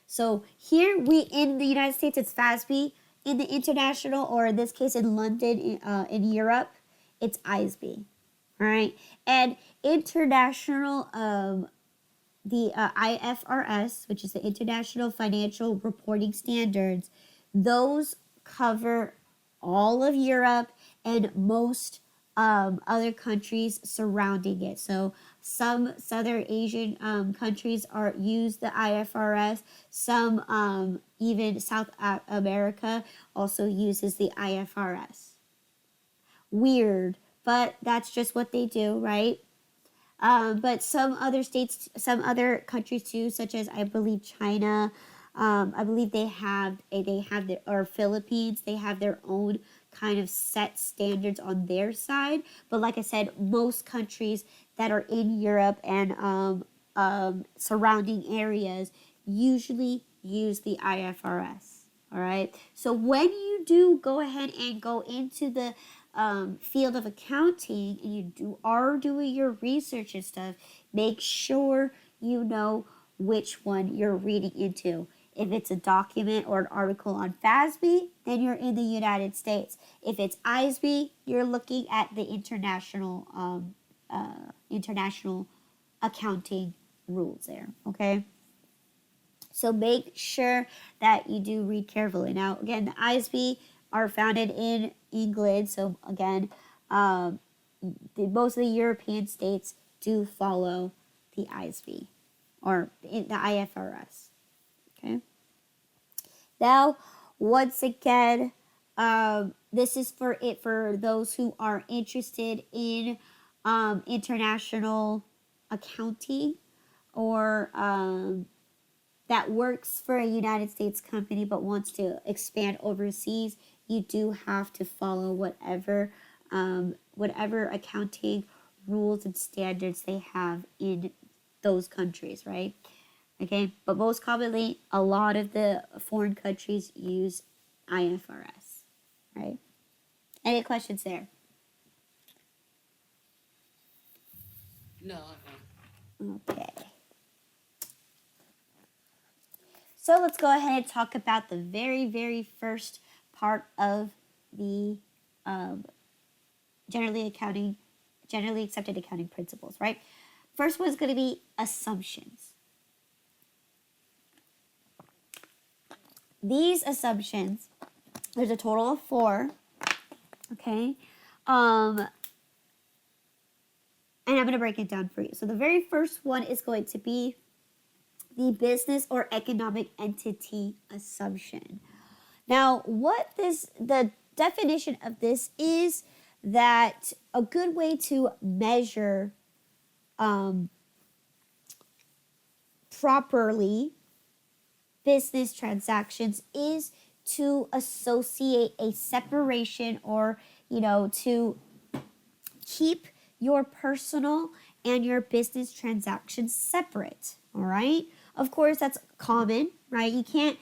So here in the United States, it's FASB. In the international, or in this case in London, in Europe, it's ISB. All right. And international, the IFRS, which is the International Financial Reporting Standards, those cover all of Europe and most other countries surrounding it. So some Southern Asian countries use the IFRS. Some even South America also uses the IFRS. Weird, but that's just what they do, right? But some other states, some other countries too, such as I believe China, I believe or Philippines, they have their own kind of set standards on their side. But like I said, most countries that are in Europe and surrounding areas usually use the IFRS. All right. So when you do go ahead and go into the field of accounting and you are doing your research and stuff, make sure you know which one you're reading into. If it's a document or an article on FASB, then you're in the United States. If it's ISB, you're looking at the international accounting rules there. Okay. So make sure that you do read carefully. Now, again, the ISB are founded in England. So again, most of the European states do follow the ISB or the IFRS. Okay. Now, once again, this is for those who are interested in international accounting or that works for a United States company but wants to expand overseas. You do have to follow whatever accounting rules and standards they have in those countries, right? Okay, but most commonly, a lot of the foreign countries use IFRS, right? Any questions there? No. Okay. So let's go ahead and talk about the very, very first part of the generally accepted accounting principles, right? First one is going to be assumptions. These assumptions, there's a total of 4, okay? And I'm going to break it down for you. So the very first one is going to be the business or economic entity assumption. Now, the definition of this is that a good way to measure properly business transactions is to associate a separation or, to keep your personal and your business transactions separate. All right. Of course, that's common, right? You can't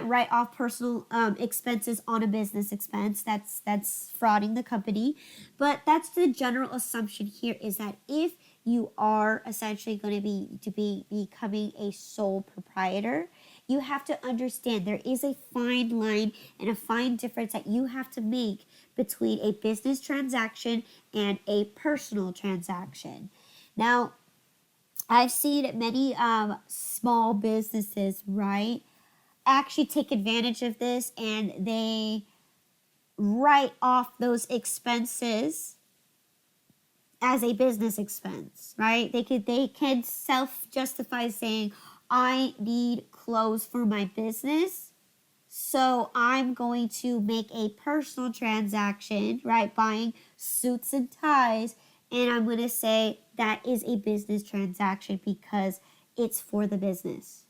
write off personal expenses on a business expense. That's frauding the company. But that's the general assumption here, is that if you are essentially going to be becoming a sole proprietor, you have to understand there is a fine line and a fine difference that you have to make between a business transaction and a personal transaction. Now, I've seen many small businesses, right, actually take advantage of this, and they write off those expenses as a business expense, right? They can self-justify saying, I need clothes for my business, so I'm going to make a personal transaction, right, buying suits and ties, and I'm going to say that is a business transaction because it's for the business.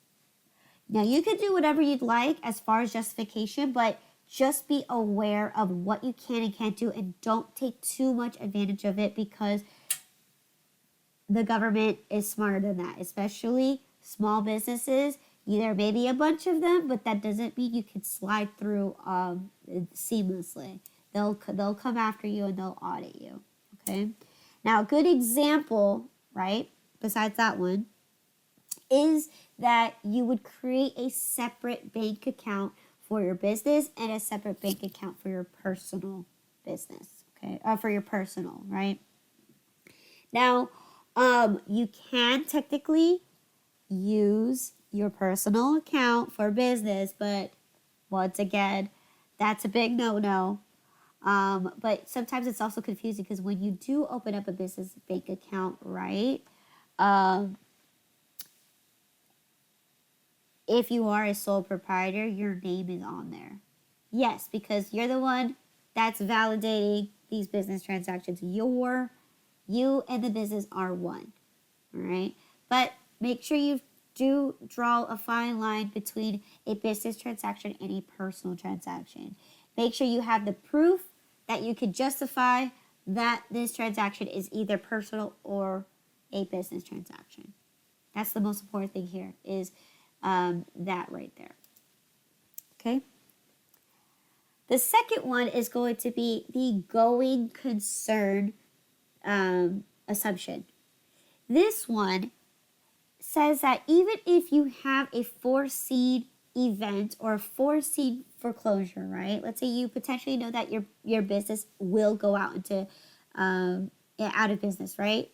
Now, you can do whatever you'd like as far as justification, but just be aware of what you can and can't do, and don't take too much advantage of it, because the government is smarter than that, especially Small businesses, there may be a bunch of them, but that doesn't mean you can slide through seamlessly. They'll come after you and they'll audit you. Okay. Now, a good example, right, besides that one, is that you would create a separate bank account for your business and a separate bank account for your personal business. Okay, for your personal, right? Now, you can technically use your personal account for business, but once again, that's a big no-no. But sometimes it's also confusing because when you do open up a business bank account, right? If you are a sole proprietor, your name is on there. Yes, because you're the one that's validating these business transactions. You and the business are one. All right. But make sure you do draw a fine line between a business transaction and a personal transaction. Make sure you have the proof that you can justify that this transaction is either personal or a business transaction. That's the most important thing here is that right there. Okay. The second one is going to be the going concern assumption. This one says that even if you have a foreseen event or a foreseen foreclosure, right? Let's say you potentially know that your business will go out into out of business, right?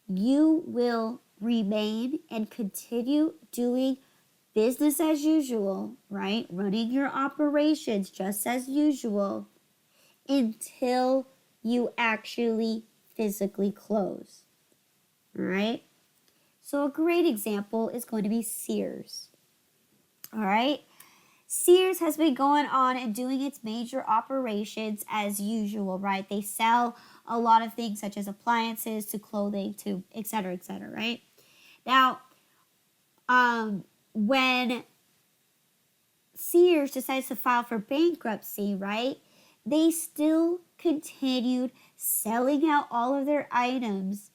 You will remain and continue doing business as usual, right? Running your operations just as usual until you actually physically close. All right? So a great example is going to be Sears. All right? Sears has been going on and doing its major operations as usual, right? They sell a lot of things such as appliances to clothing to et cetera, right? Now, when Sears decides to file for bankruptcy, right? They still continued selling out all of their items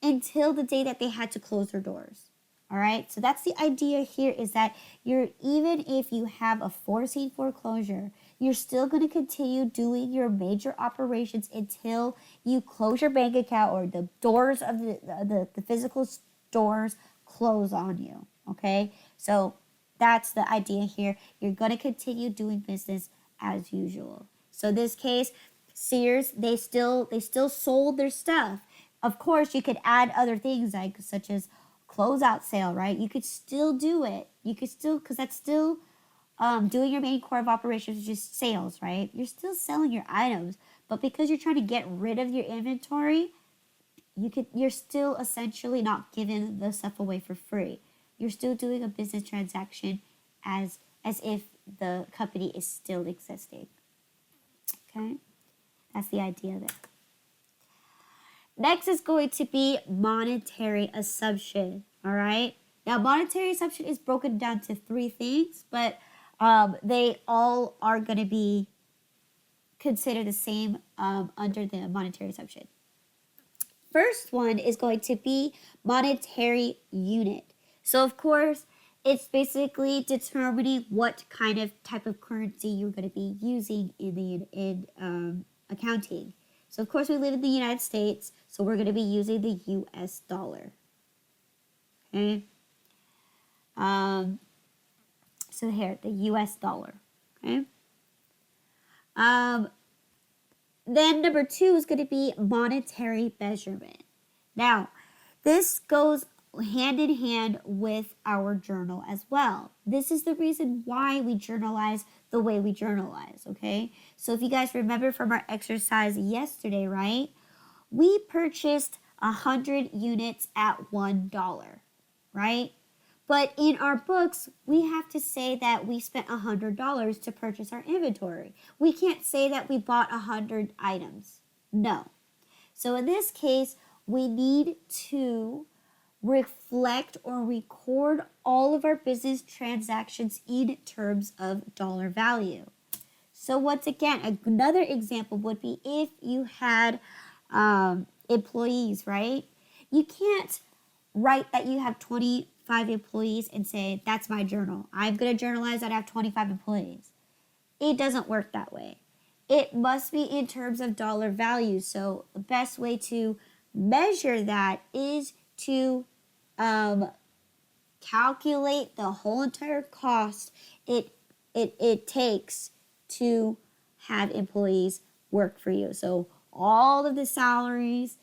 until the day that they had to close their doors. All right, so that's the idea here is that even if you have a foreseen foreclosure, you're still going to continue doing your major operations until you close your bank account or the doors of the physical stores close on you. Okay, so that's the idea here. You're going to continue doing business as usual. So in this case, Sears, they still sold their stuff. Of course, you could add other things like such as closeout sale, right? You could still do it. You could still, because that's still doing your main core of operations, which is sales, right? You're still selling your items, but because you're trying to get rid of your inventory, you're still essentially not giving the stuff away for free. You're still doing a business transaction as if the company is still existing. Okay? That's the idea there. Next is going to be monetary assumption. All right? Now, monetary assumption is broken down to 3 things, but they all are going to be considered the same under the monetary assumption. First one is going to be monetary unit. So, of course, it's basically determining what kind of type of currency you're going to be using in accounting. So, of course, we live in the United States, so we're going to be using the U.S. dollar. Okay? So here, the U.S. dollar. Okay? Then number 2 is going to be monetary measurement. Now, this goes hand in hand with our journal as well. This is the reason why we journalize the way we journalize, okay? So if you guys remember from our exercise yesterday, right? We purchased 100 units at $1, right? But in our books, we have to say that we spent $100 to purchase our inventory. We can't say that we bought 100 items. No. So in this case, we need to reflect or record all of our business transactions in terms of dollar value. So once again, another example would be if you had employees, right? You can't write that you have 20 25 employees and say, that's my journal. I'm going to journalize that I have 25 employees. It doesn't work that way. It must be in terms of dollar value. So the best way to measure that is to calculate the whole entire cost it takes to have employees work for you. So all of the salaries,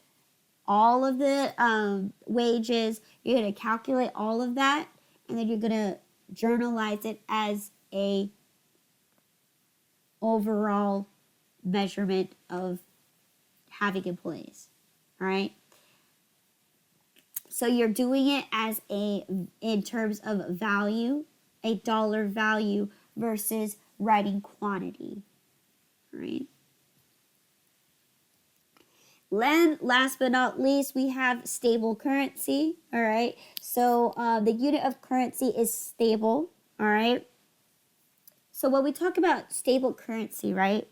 all of the wages, you're going to calculate all of that, and then you're going to journalize it as a overall measurement of having employees. All right. So you're doing it as in terms of value, a dollar value versus writing quantity. All right. Then, last but not least, we have stable currency. All right. So the unit of currency is stable. All right. So when we talk about stable currency, right,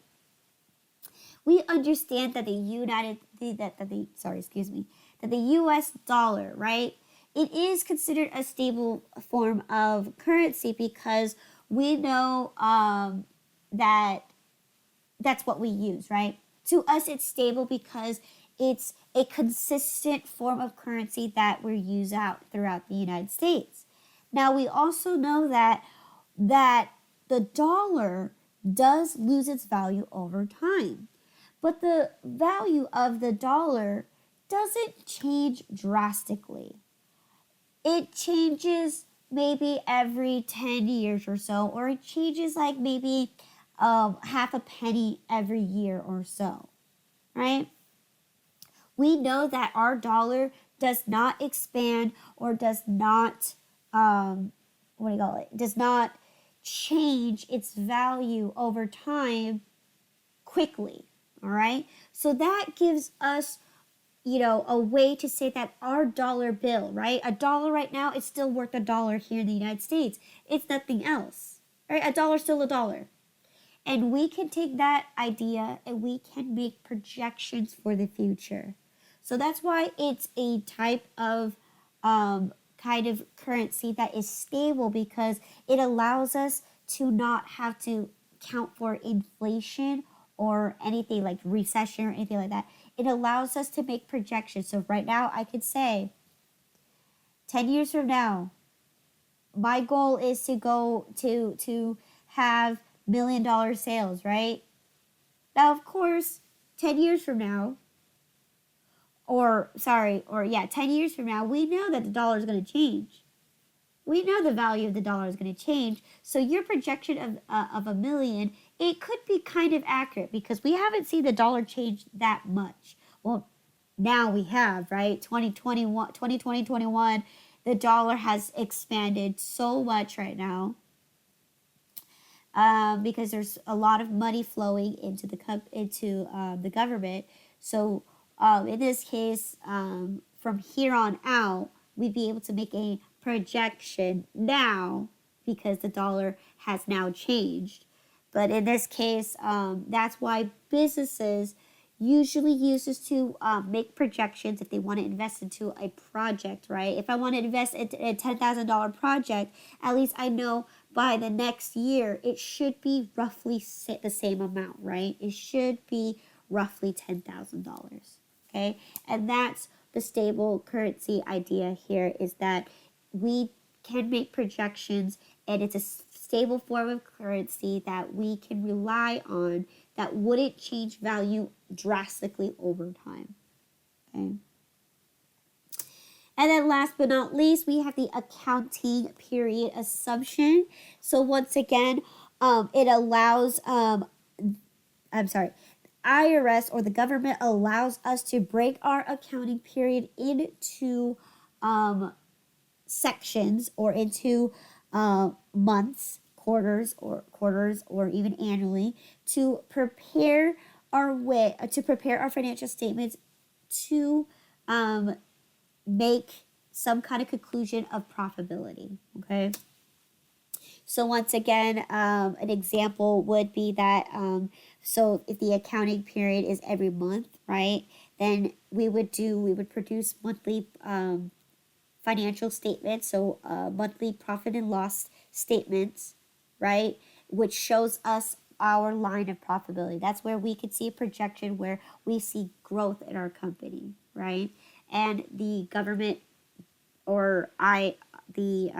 we understand that the U.S. dollar, right, it is considered a stable form of currency because we know that that's what we use, right? To us, it's stable because it's a consistent form of currency that we use out throughout the United States. Now, we also know that the dollar does lose its value over time. But the value of the dollar doesn't change drastically. It changes maybe every 10 years or so, or it changes like maybe half a penny every year or so, right? We know that our dollar does not expand or does not, does not change its value over time quickly. All right. So that gives us, a way to say that our dollar bill, right? A dollar right now is still worth $1 here in the United States. It's nothing else, right? A dollar is still a dollar. And we can take that idea and we can make projections for the future. So that's why it's a type of kind of currency that is stable because it allows us to not have to count for inflation or anything like recession or anything like that. It allows us to make projections. So right now I could say 10 years from now, my goal is to go to have $1 million sales, right? Now, of course, 10 years from now, 10 years from now, we know that the dollar is going to change. We know the value of the dollar is going to change. So your projection of a million, it could be kind of accurate because we haven't seen the dollar change that much. Well, now we have, right? 2021, the dollar has expanded so much right now because there's a lot of money flowing into the government. So in this case, from here on out, we'd be able to make a projection now because the dollar has now changed. But in this case, that's why businesses usually use this to make projections if they want to invest into a project, right? If I want to invest in a $10,000 project, at least I know by the next year it should be roughly the same amount, right? It should be roughly $10,000, okay? And that's the stable currency idea here, is that we can make projections and it's a stable form of currency that we can rely on that wouldn't change value drastically over time. Okay. And then last but not least, we have the accounting period assumption. So once again, it allows, IRS or the government allows us to break our accounting period into sections or into months, quarters, or even annually to prepare our financial statements to make some kind of conclusion of profitability. Okay. So once again, an example would be that so if the accounting period is every month, right? Then we would produce monthly financial statements, so monthly profit and loss statements, right, which shows us our line of profitability. That's where we could see a projection where we see growth in our company, right? And the government the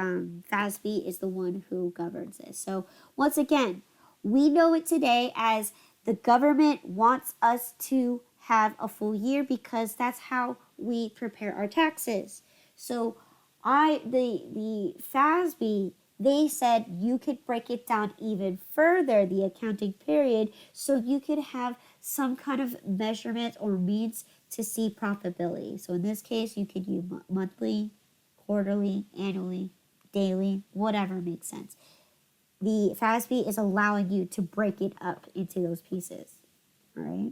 FASB is the one who governs this. So once again, we know it today as the government wants us to have a full year because that's how we prepare our taxes. So the FASB, they said you could break it down even further, the accounting period, so you could have some kind of measurement or means to see profitability. So in this case, you could use monthly, quarterly, annually, daily, whatever makes sense. The FASB is allowing you to break it up into those pieces. All right.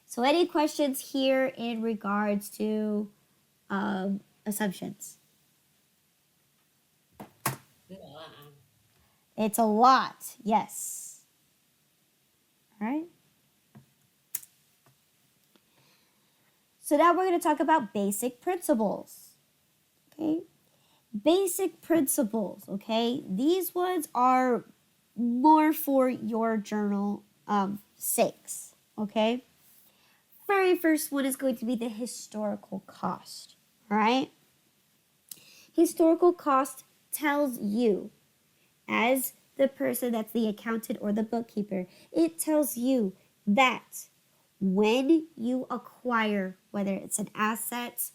So any questions here in regards to assumptions? It's a lot, yes. All right. So now we're going to talk about basic principles. Okay. Basic principles, okay? These ones are more for your journal sakes, okay? Very first one is going to be the historical cost, all right? Historical cost tells you, as the person that's the accountant or the bookkeeper, it tells you that when you acquire, whether it's an asset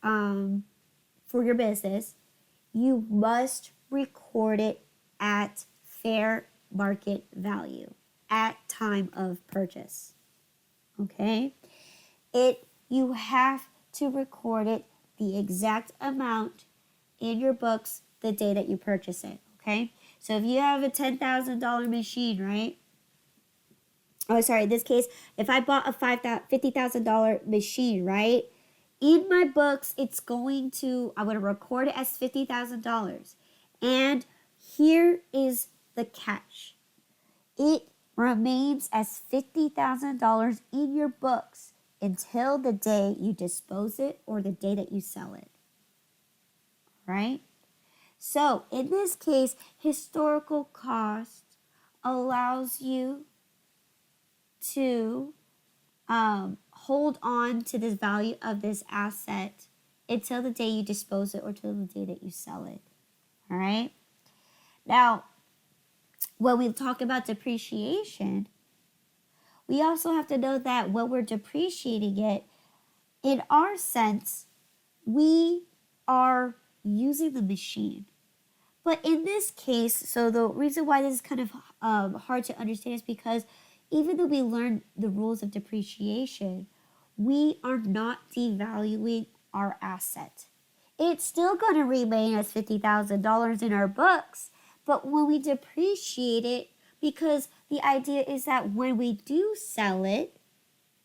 for your business, you must record it at fair market value at time of purchase. Okay? You have to record it the exact amount in your books the day that you purchase it. Okay? So if you have a $10,000 machine, right? Oh, sorry, in this case, if I bought a $50,000 machine, right? In my books, I'm going to record it as $50,000. And here is the catch. It remains as $50,000 in your books until the day you dispose it or the day that you sell it. Right? So, in this case, historical cost allows you to hold on to this value of this asset until the day you dispose it or till the day that you sell it. All right. Now, when we talk about depreciation, we also have to know that when we're depreciating it, in our sense, we are using the machine. But in this case, so the reason why this is kind of hard to understand is because even though we learn the rules of depreciation, we are not devaluing our asset. It's still going to remain as $50,000 in our books, but when we depreciate it, because the idea is that when we do sell it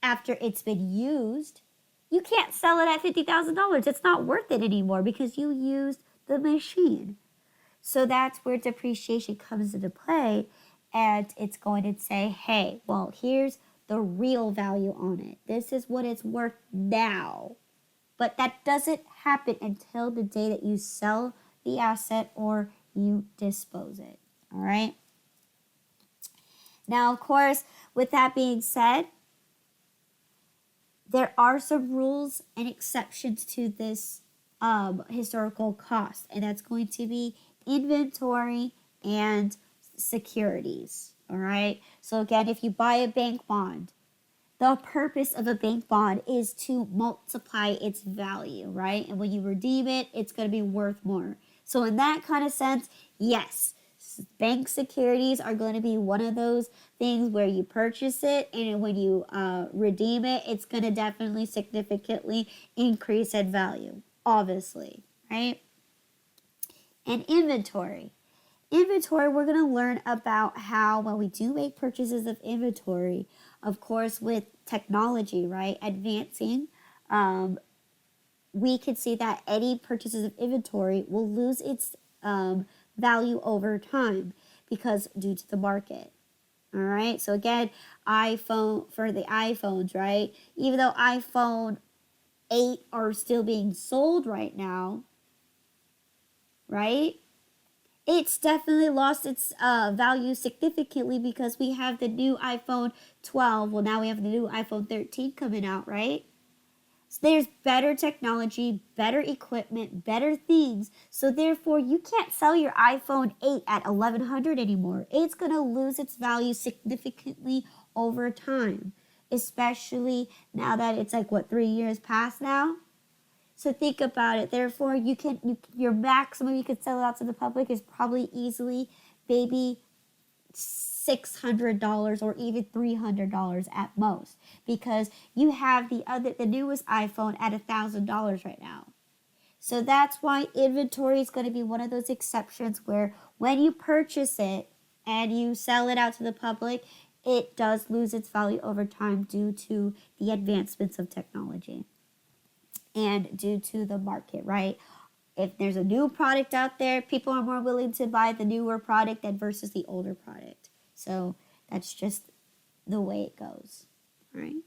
after it's been used, you can't sell it at $50,000. It's not worth it anymore because you used the machine. So that's where depreciation comes into play, and it's going to say, hey, well, here's the real value on it. This is what it's worth now. But that doesn't happen until the day that you sell the asset or you dispose it. All right? Now, of course, with that being said, there are some rules and exceptions to this historical cost, and that's going to be inventory and securities. All right? So again, if you buy a bank bond, the purpose of a bank bond is to multiply its value, right? And when you redeem it, it's going to be worth more. So in that kind of sense, yes, bank securities are going to be one of those things where you purchase it, and when you redeem it, it's going to definitely significantly increase in value, obviously, right? And inventory. Inventory, we're going to learn about how when we do make purchases of inventory, of course, with technology, right, advancing, we can see that any purchases of inventory will lose its value over time because due to the market. All right. So again, for the iPhones, right? Even though iPhone 8 are still being sold right now, right? It's definitely lost its value significantly because we have the new iPhone 12. Well, now we have the new iPhone 13 coming out, right? So there's better technology, better equipment, better things. So therefore, you can't sell your iPhone 8 at 1100 anymore. It's going to lose its value significantly over time, especially now that it's like what 3 years past now. So think about it. Therefore, your maximum you could sell it out to the public is probably easily maybe $600 or even $300 at most, because you have the newest iPhone at $1,000 right now. So that's why inventory is going to be one of those exceptions where when you purchase it and you sell it out to the public, it does lose its value over time due to the advancements of technology and due to the market, right? If there's a new product out there, people are more willing to buy the newer product than versus the older product. So that's just the way it goes, right?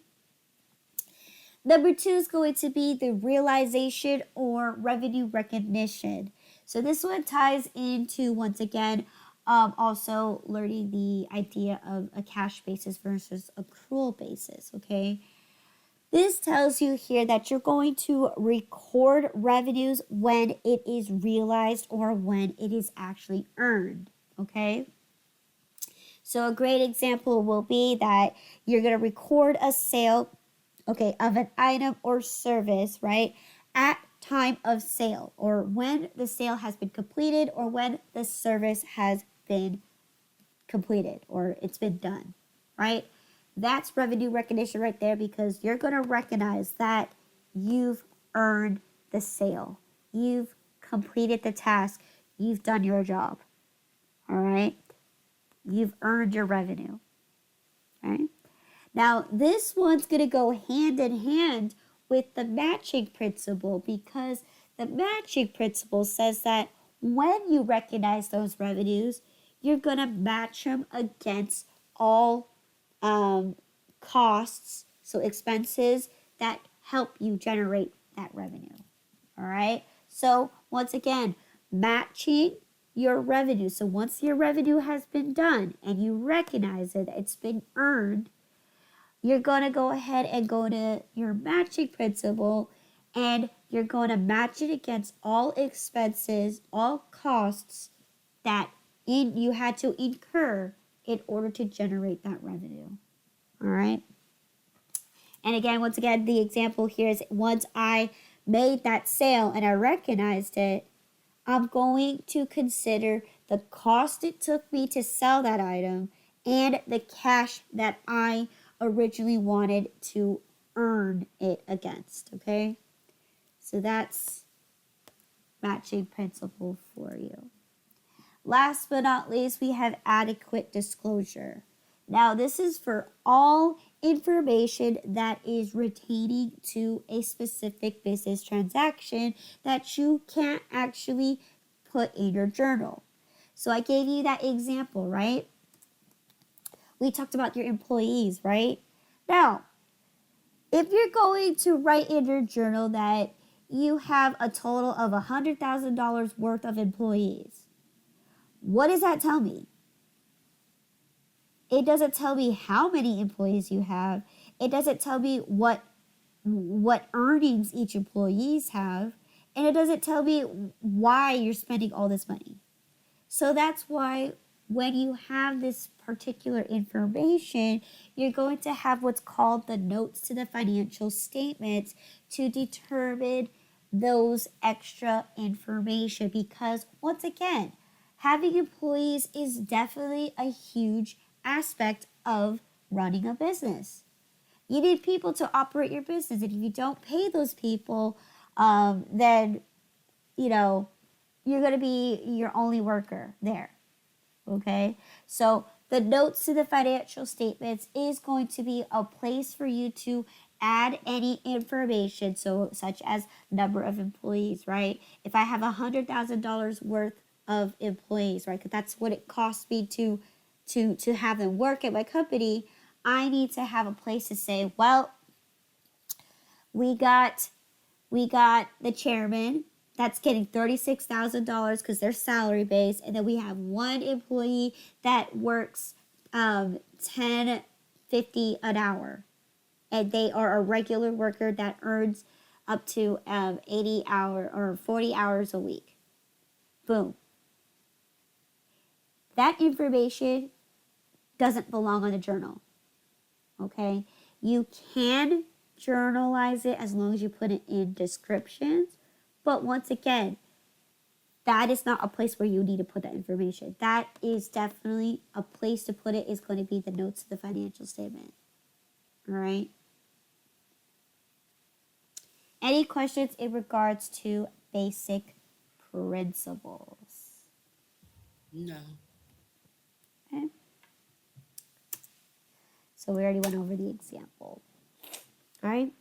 Number 2 is going to be the realization or revenue recognition. So this one ties into, once again, also learning the idea of a cash basis versus accrual basis, okay? This tells you here that you're going to record revenues when it is realized or when it is actually earned, okay? So a great example will be that you're going to record a sale, okay, of an item or service, right, at time of sale, or when the sale has been completed, or when the service has been completed or it's been done, right? That's revenue recognition right there, because you're going to recognize that you've earned the sale. You've completed the task. You've done your job. All right? You've earned your revenue. Right? Now, this one's going to go hand in hand with the matching principle, because the matching principle says that when you recognize those revenues, you're going to match them against all costs, so expenses that help you generate that revenue. All right. So once again, matching your revenue. So once your revenue has been done and you recognize it, it's been earned, you're going to go ahead and go to your matching principle, and you're going to match it against all expenses, all costs that you had to incur in order to generate that revenue. All right. And again, once again, the example here is once I made that sale and I recognized it, I'm going to consider the cost it took me to sell that item and the cash that I originally wanted to earn it against. Okay. So that's matching principle for you. Last but not least, we have adequate disclosure. Now, this is for all information that is retaining to a specific business transaction that you can't actually put in your journal. So I gave you that example, right? We talked about your employees, right? Now, if you're going to write in your journal that you have a total of $100,000 worth of employees, what does that tell me? It doesn't tell me how many employees you have. It doesn't tell me what earnings each employees have. And it doesn't tell me why you're spending all this money. So that's why when you have this particular information, you're going to have what's called the notes to the financial statements to determine those extra information. Because once again, having employees is definitely a huge aspect of running a business. You need people to operate your business. And if you don't pay those people, then, you're going to be your only worker there. Okay? So the notes to the financial statements is going to be a place for you to add any information, so such as number of employees, right? If I have $100,000 worth of employees, right? Because that's what it costs me to have them work at my company. I need to have a place to say, well, we got we got the chairman that's getting $36,000 because they're salary based, and then we have one employee that works 10.50 an hour, and they are a regular worker that earns up to 80 hour or 40 hours a week. Boom. That information doesn't belong on the journal. Okay? You can journalize it as long as you put it in descriptions. But once again, that is not a place where you need to put that information. That is definitely a place to put it is going to be the notes of the financial statement. All right? Any questions in regards to basic principles? No. Okay. So we already went over the example. All right.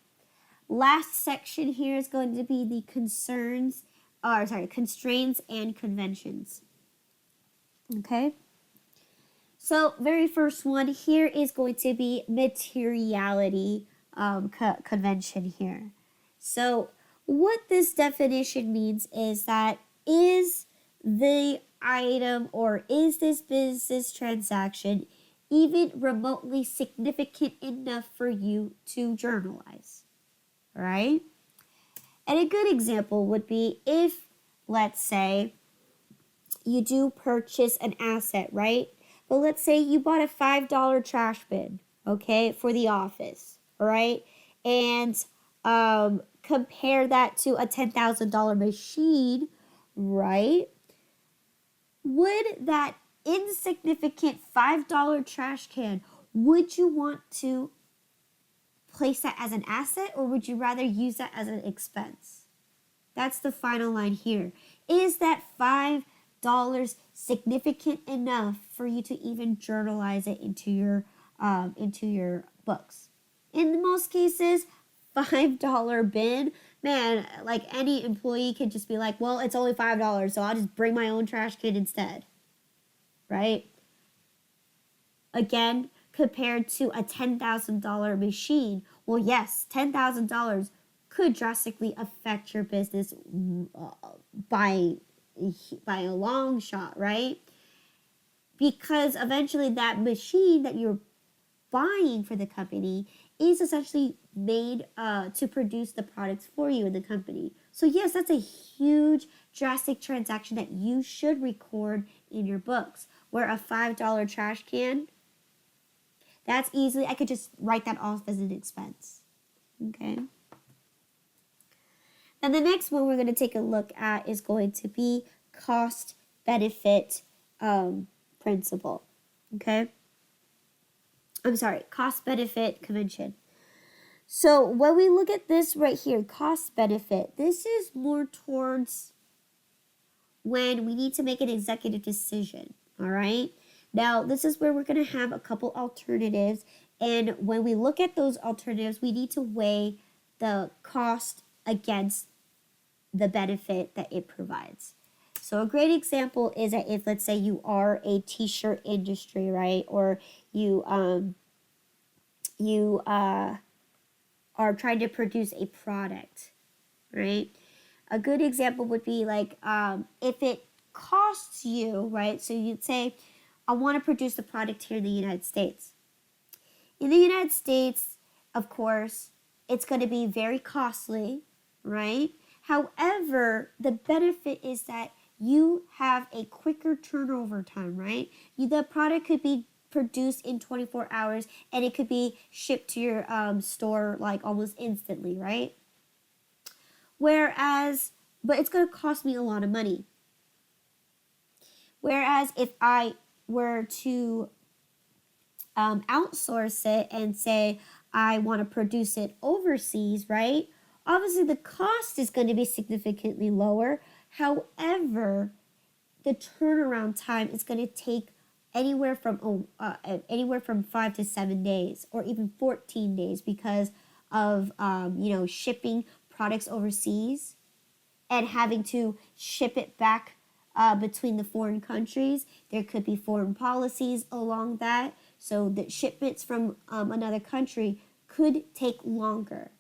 Last section here is going to be the constraints and conventions. Okay. So very first one here is going to be materiality convention here. So what this definition means is that is the item or is this business transaction even remotely significant enough for you to journalize, right? And a good example would be if, let's say, you do purchase an asset, right? But let's say you bought a $5 trash bin, okay, for the office, all right? And compare that to a $10,000 machine, right? Would that insignificant $5 trash can, would you want to place that as an asset or would you rather use that as an expense? That's the final line here. Is that $5 significant enough for you to even journalize it into your books? In most cases, $5 bin, man, like any employee can just be like, well, it's only $5, so I'll just bring my own trash can instead, right? Again, compared to a $10,000 machine, well, yes, $10,000 could drastically affect your business by a long shot, right? Because eventually that machine that you're buying for the company is essentially made to produce the products for you in the company. So yes, that's a huge drastic transaction that you should record in your books. Where a $5 trash can, that's easily, I could just write that off as an expense. Okay. And the next one we're going to take a look at is going to be cost benefit principle. Okay. I'm sorry, cost benefit convention. So when we look at this right here, cost benefit, this is more towards when we need to make an executive decision. All right. Now, this is where we're going to have a couple alternatives. And when we look at those alternatives, we need to weigh the cost against the benefit that it provides. So a great example is that if, let's say, you are a t-shirt industry, right? Or you are trying to produce a product, right? A good example would be like if it costs you, right? So you'd say, I want to produce the product here in the United States. In the United States, of course, it's going to be very costly, right? However, the benefit is that you have a quicker turnover time, right? The product could be produced in 24 hours and it could be shipped to your store like almost instantly, right? Whereas, but it's going to cost me a lot of money. Whereas if I were to outsource it and say I want to produce it overseas, right? Obviously, the cost is going to be significantly lower. However, the turnaround time is going to take anywhere from 5 to 7 days, or even 14 days, because of shipping products overseas and having to ship it back between the foreign countries. There could be foreign policies along that, so the shipments from another country could take longer.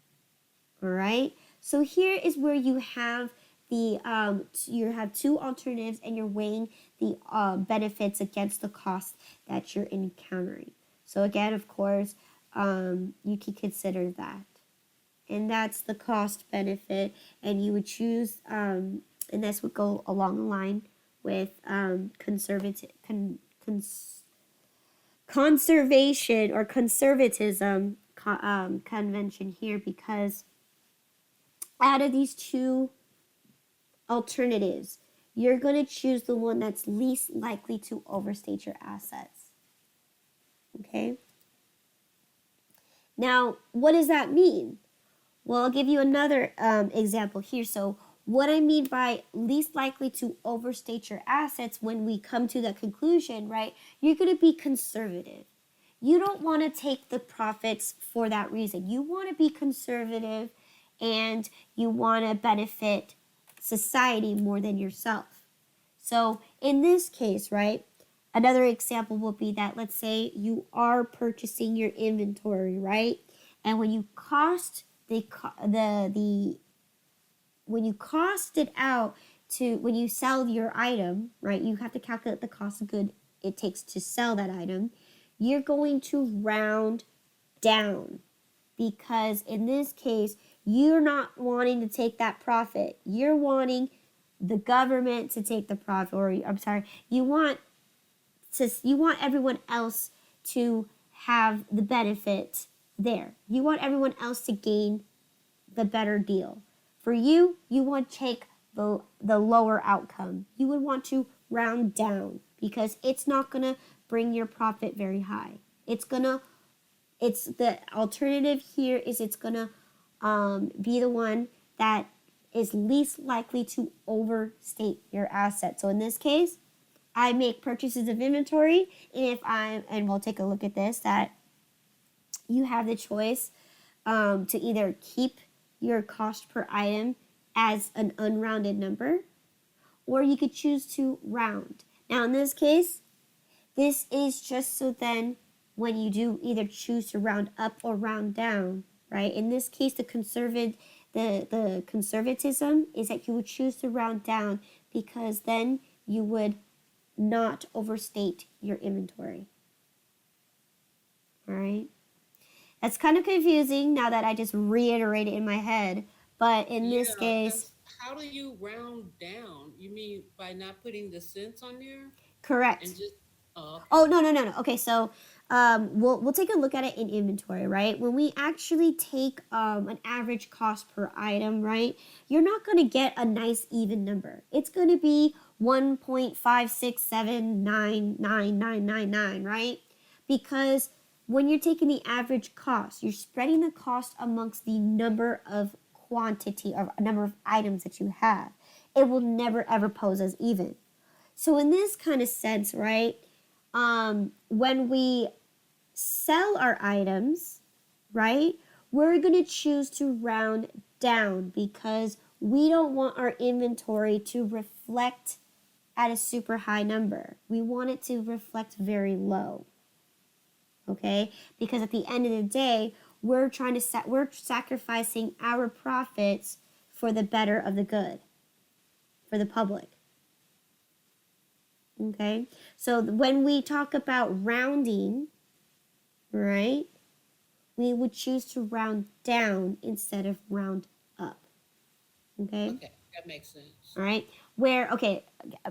All right. So here is where you have you have two alternatives and you're weighing the benefits against the cost that you're encountering. So again, of course, you can consider that. And that's the cost benefit. And you would choose, and this would go along the line with conservation or conservatism convention here, because out of these two alternatives, you're going to choose the one that's least likely to overstate your assets. Okay? Now, what does that mean? Well, I'll give you another example here. So, what I mean by least likely to overstate your assets, when we come to that conclusion, right, you're going to be conservative. You don't want to take the profits for that reason. You want to be conservative and you want to benefit society more than yourself. So in this case, right, another example will be that, let's say you are purchasing your inventory, right? And when you cost when you cost it out to when you sell your item, right? You have to calculate the cost of good it takes to sell that item. You're going to round down, because in this case, you're not wanting to take that profit. You're wanting the government to take the profit, or I'm sorry, you want everyone else to have the benefit there. You want everyone else to gain the better deal. For you, you want to take the lower outcome. You would want to round down, because it's not going to bring your profit very high. It's the alternative here is it's going to be the one that is least likely to overstate your asset. So in this case, I make purchases of inventory, and we'll take a look at this, that you have the choice to either keep your cost per item as an unrounded number, or you could choose to round. Now in this case, this is just so then when you do either choose to round up or round down, right? In this case, the conservatism is that you would choose to round down, because then you would not overstate your inventory. All right? That's kind of confusing now that I just reiterate it in my head, but in this case, how do you round down? You mean by not putting the cents on there correct. and just okay. Oh, no. Okay, so we'll take a look at it in inventory, right? When we actually take an average cost per item, right, you're not going to get a nice even number. It's going to be 1.5679999, right? Because when you're taking the average cost, you're spreading the cost amongst the number of number of items that you have. It will never ever pose as even. So in this kind of sense, right, when we sell our items, right, we're going to choose to round down, because we don't want our inventory to reflect at a super high number. We want it to reflect very low. Okay? Because at the end of the day, we're sacrificing our profits for the better of the good, for the public. Okay? So when we talk about rounding, right, we would choose to round down instead of round up. Okay? Okay, that makes sense. All right?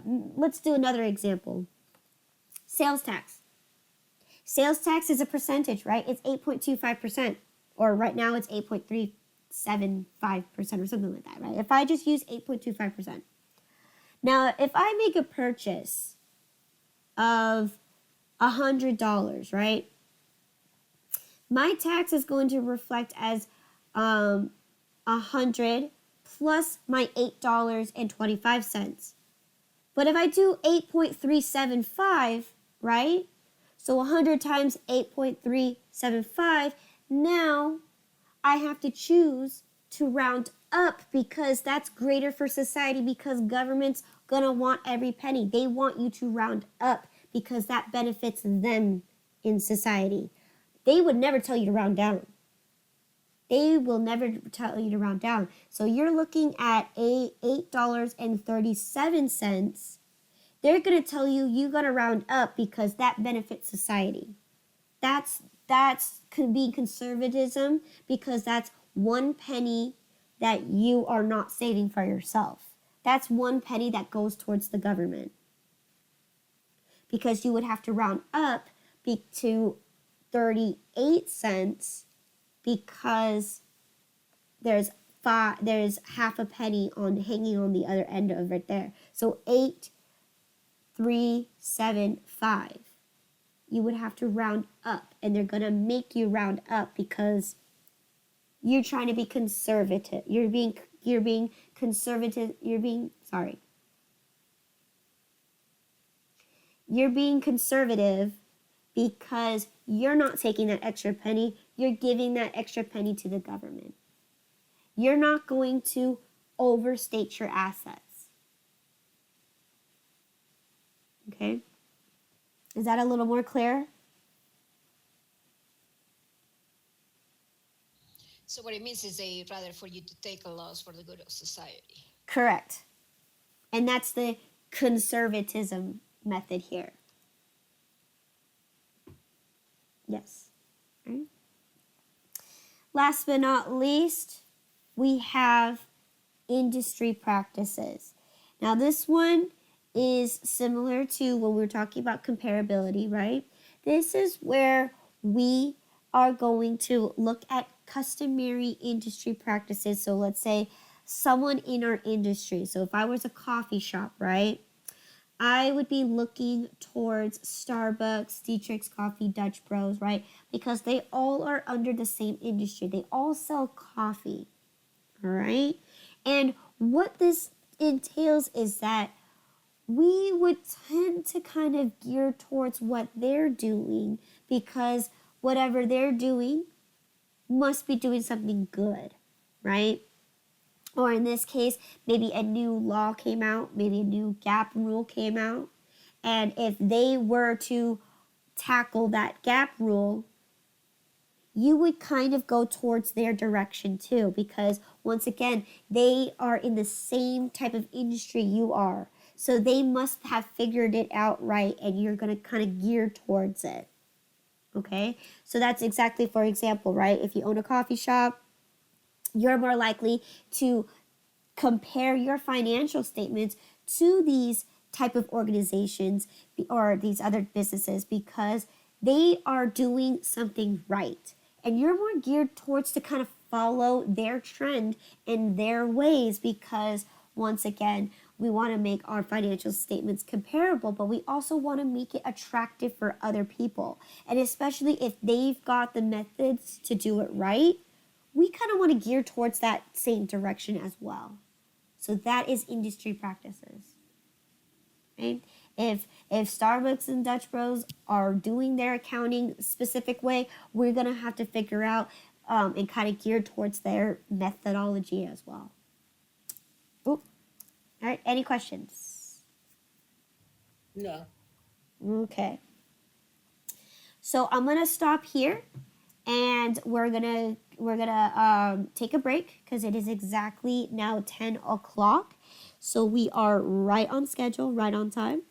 Let's do another example. Sales tax. Sales tax is a percentage, right? It's 8.25%, or right now it's 8.375% or something like that, right? If I just use 8.25%. Now, if I make a purchase of $100, right, my tax is going to reflect as 100 plus my $8.25. But if I do 8.375, right, so 100 times 8.375, now I have to choose to round up, because that's greater for society, because government's going to want every penny. They want you to round up because that benefits them in society. They would never tell you to round down. They will never tell you to round down. So you're looking at $8.37. They're going to tell you got to round up because that benefits society. That's could be conservatism because that's 1 penny that you are not saving for yourself. That's 1 penny that goes towards the government. Because you would have to round up to 38 cents because there's half a penny on hanging on the other end of right there. So 8.375. You would have to round up, and they're gonna make you round up because you're trying to be conservative. You're being conservative. You're being conservative because you're not taking that extra penny. You're giving that extra penny to the government. You're not going to overstate your assets. Okay? Is that a little more clear? So what it means is they rather for you to take a loss for the good of society. Correct. And that's the conservatism method here. Yes. Right. Last but not least, we have industry practices. Now this one is similar to when we were talking about comparability, right? This is where we are going to look at customary industry practices. So let's say someone in our industry. So if I was a coffee shop, right? I would be looking towards Starbucks, Dietrich's Coffee, Dutch Bros, right? Because they all are under the same industry. They all sell coffee, all right? And what this entails is that we would tend to kind of gear towards what they're doing because whatever they're doing must be doing something good, right? Or in this case, maybe a new law came out, maybe a new gap rule came out. And if they were to tackle that gap rule, you would kind of go towards their direction too, because once again, they are in the same type of industry you are. So they must have figured it out right, and you're going to kind of gear towards it. Okay? So that's exactly, for example, right? If you own a coffee shop, you're more likely to compare your financial statements to these type of organizations or these other businesses because they are doing something right. And you're more geared towards to kind of follow their trend and their ways because, once again, we want to make our financial statements comparable, but we also want to make it attractive for other people. And especially if they've got the methods to do it right, we kind of want to gear towards that same direction as well. So that is industry practices. Right? If Starbucks and Dutch Bros are doing their accounting specific way, we're going to have to figure out and kind of gear towards their methodology as well. Ooh. All right, any questions? No. Okay. So I'm going to stop here and we're going to take a break because it is exactly now 10 o'clock. So we are right on schedule, right on time.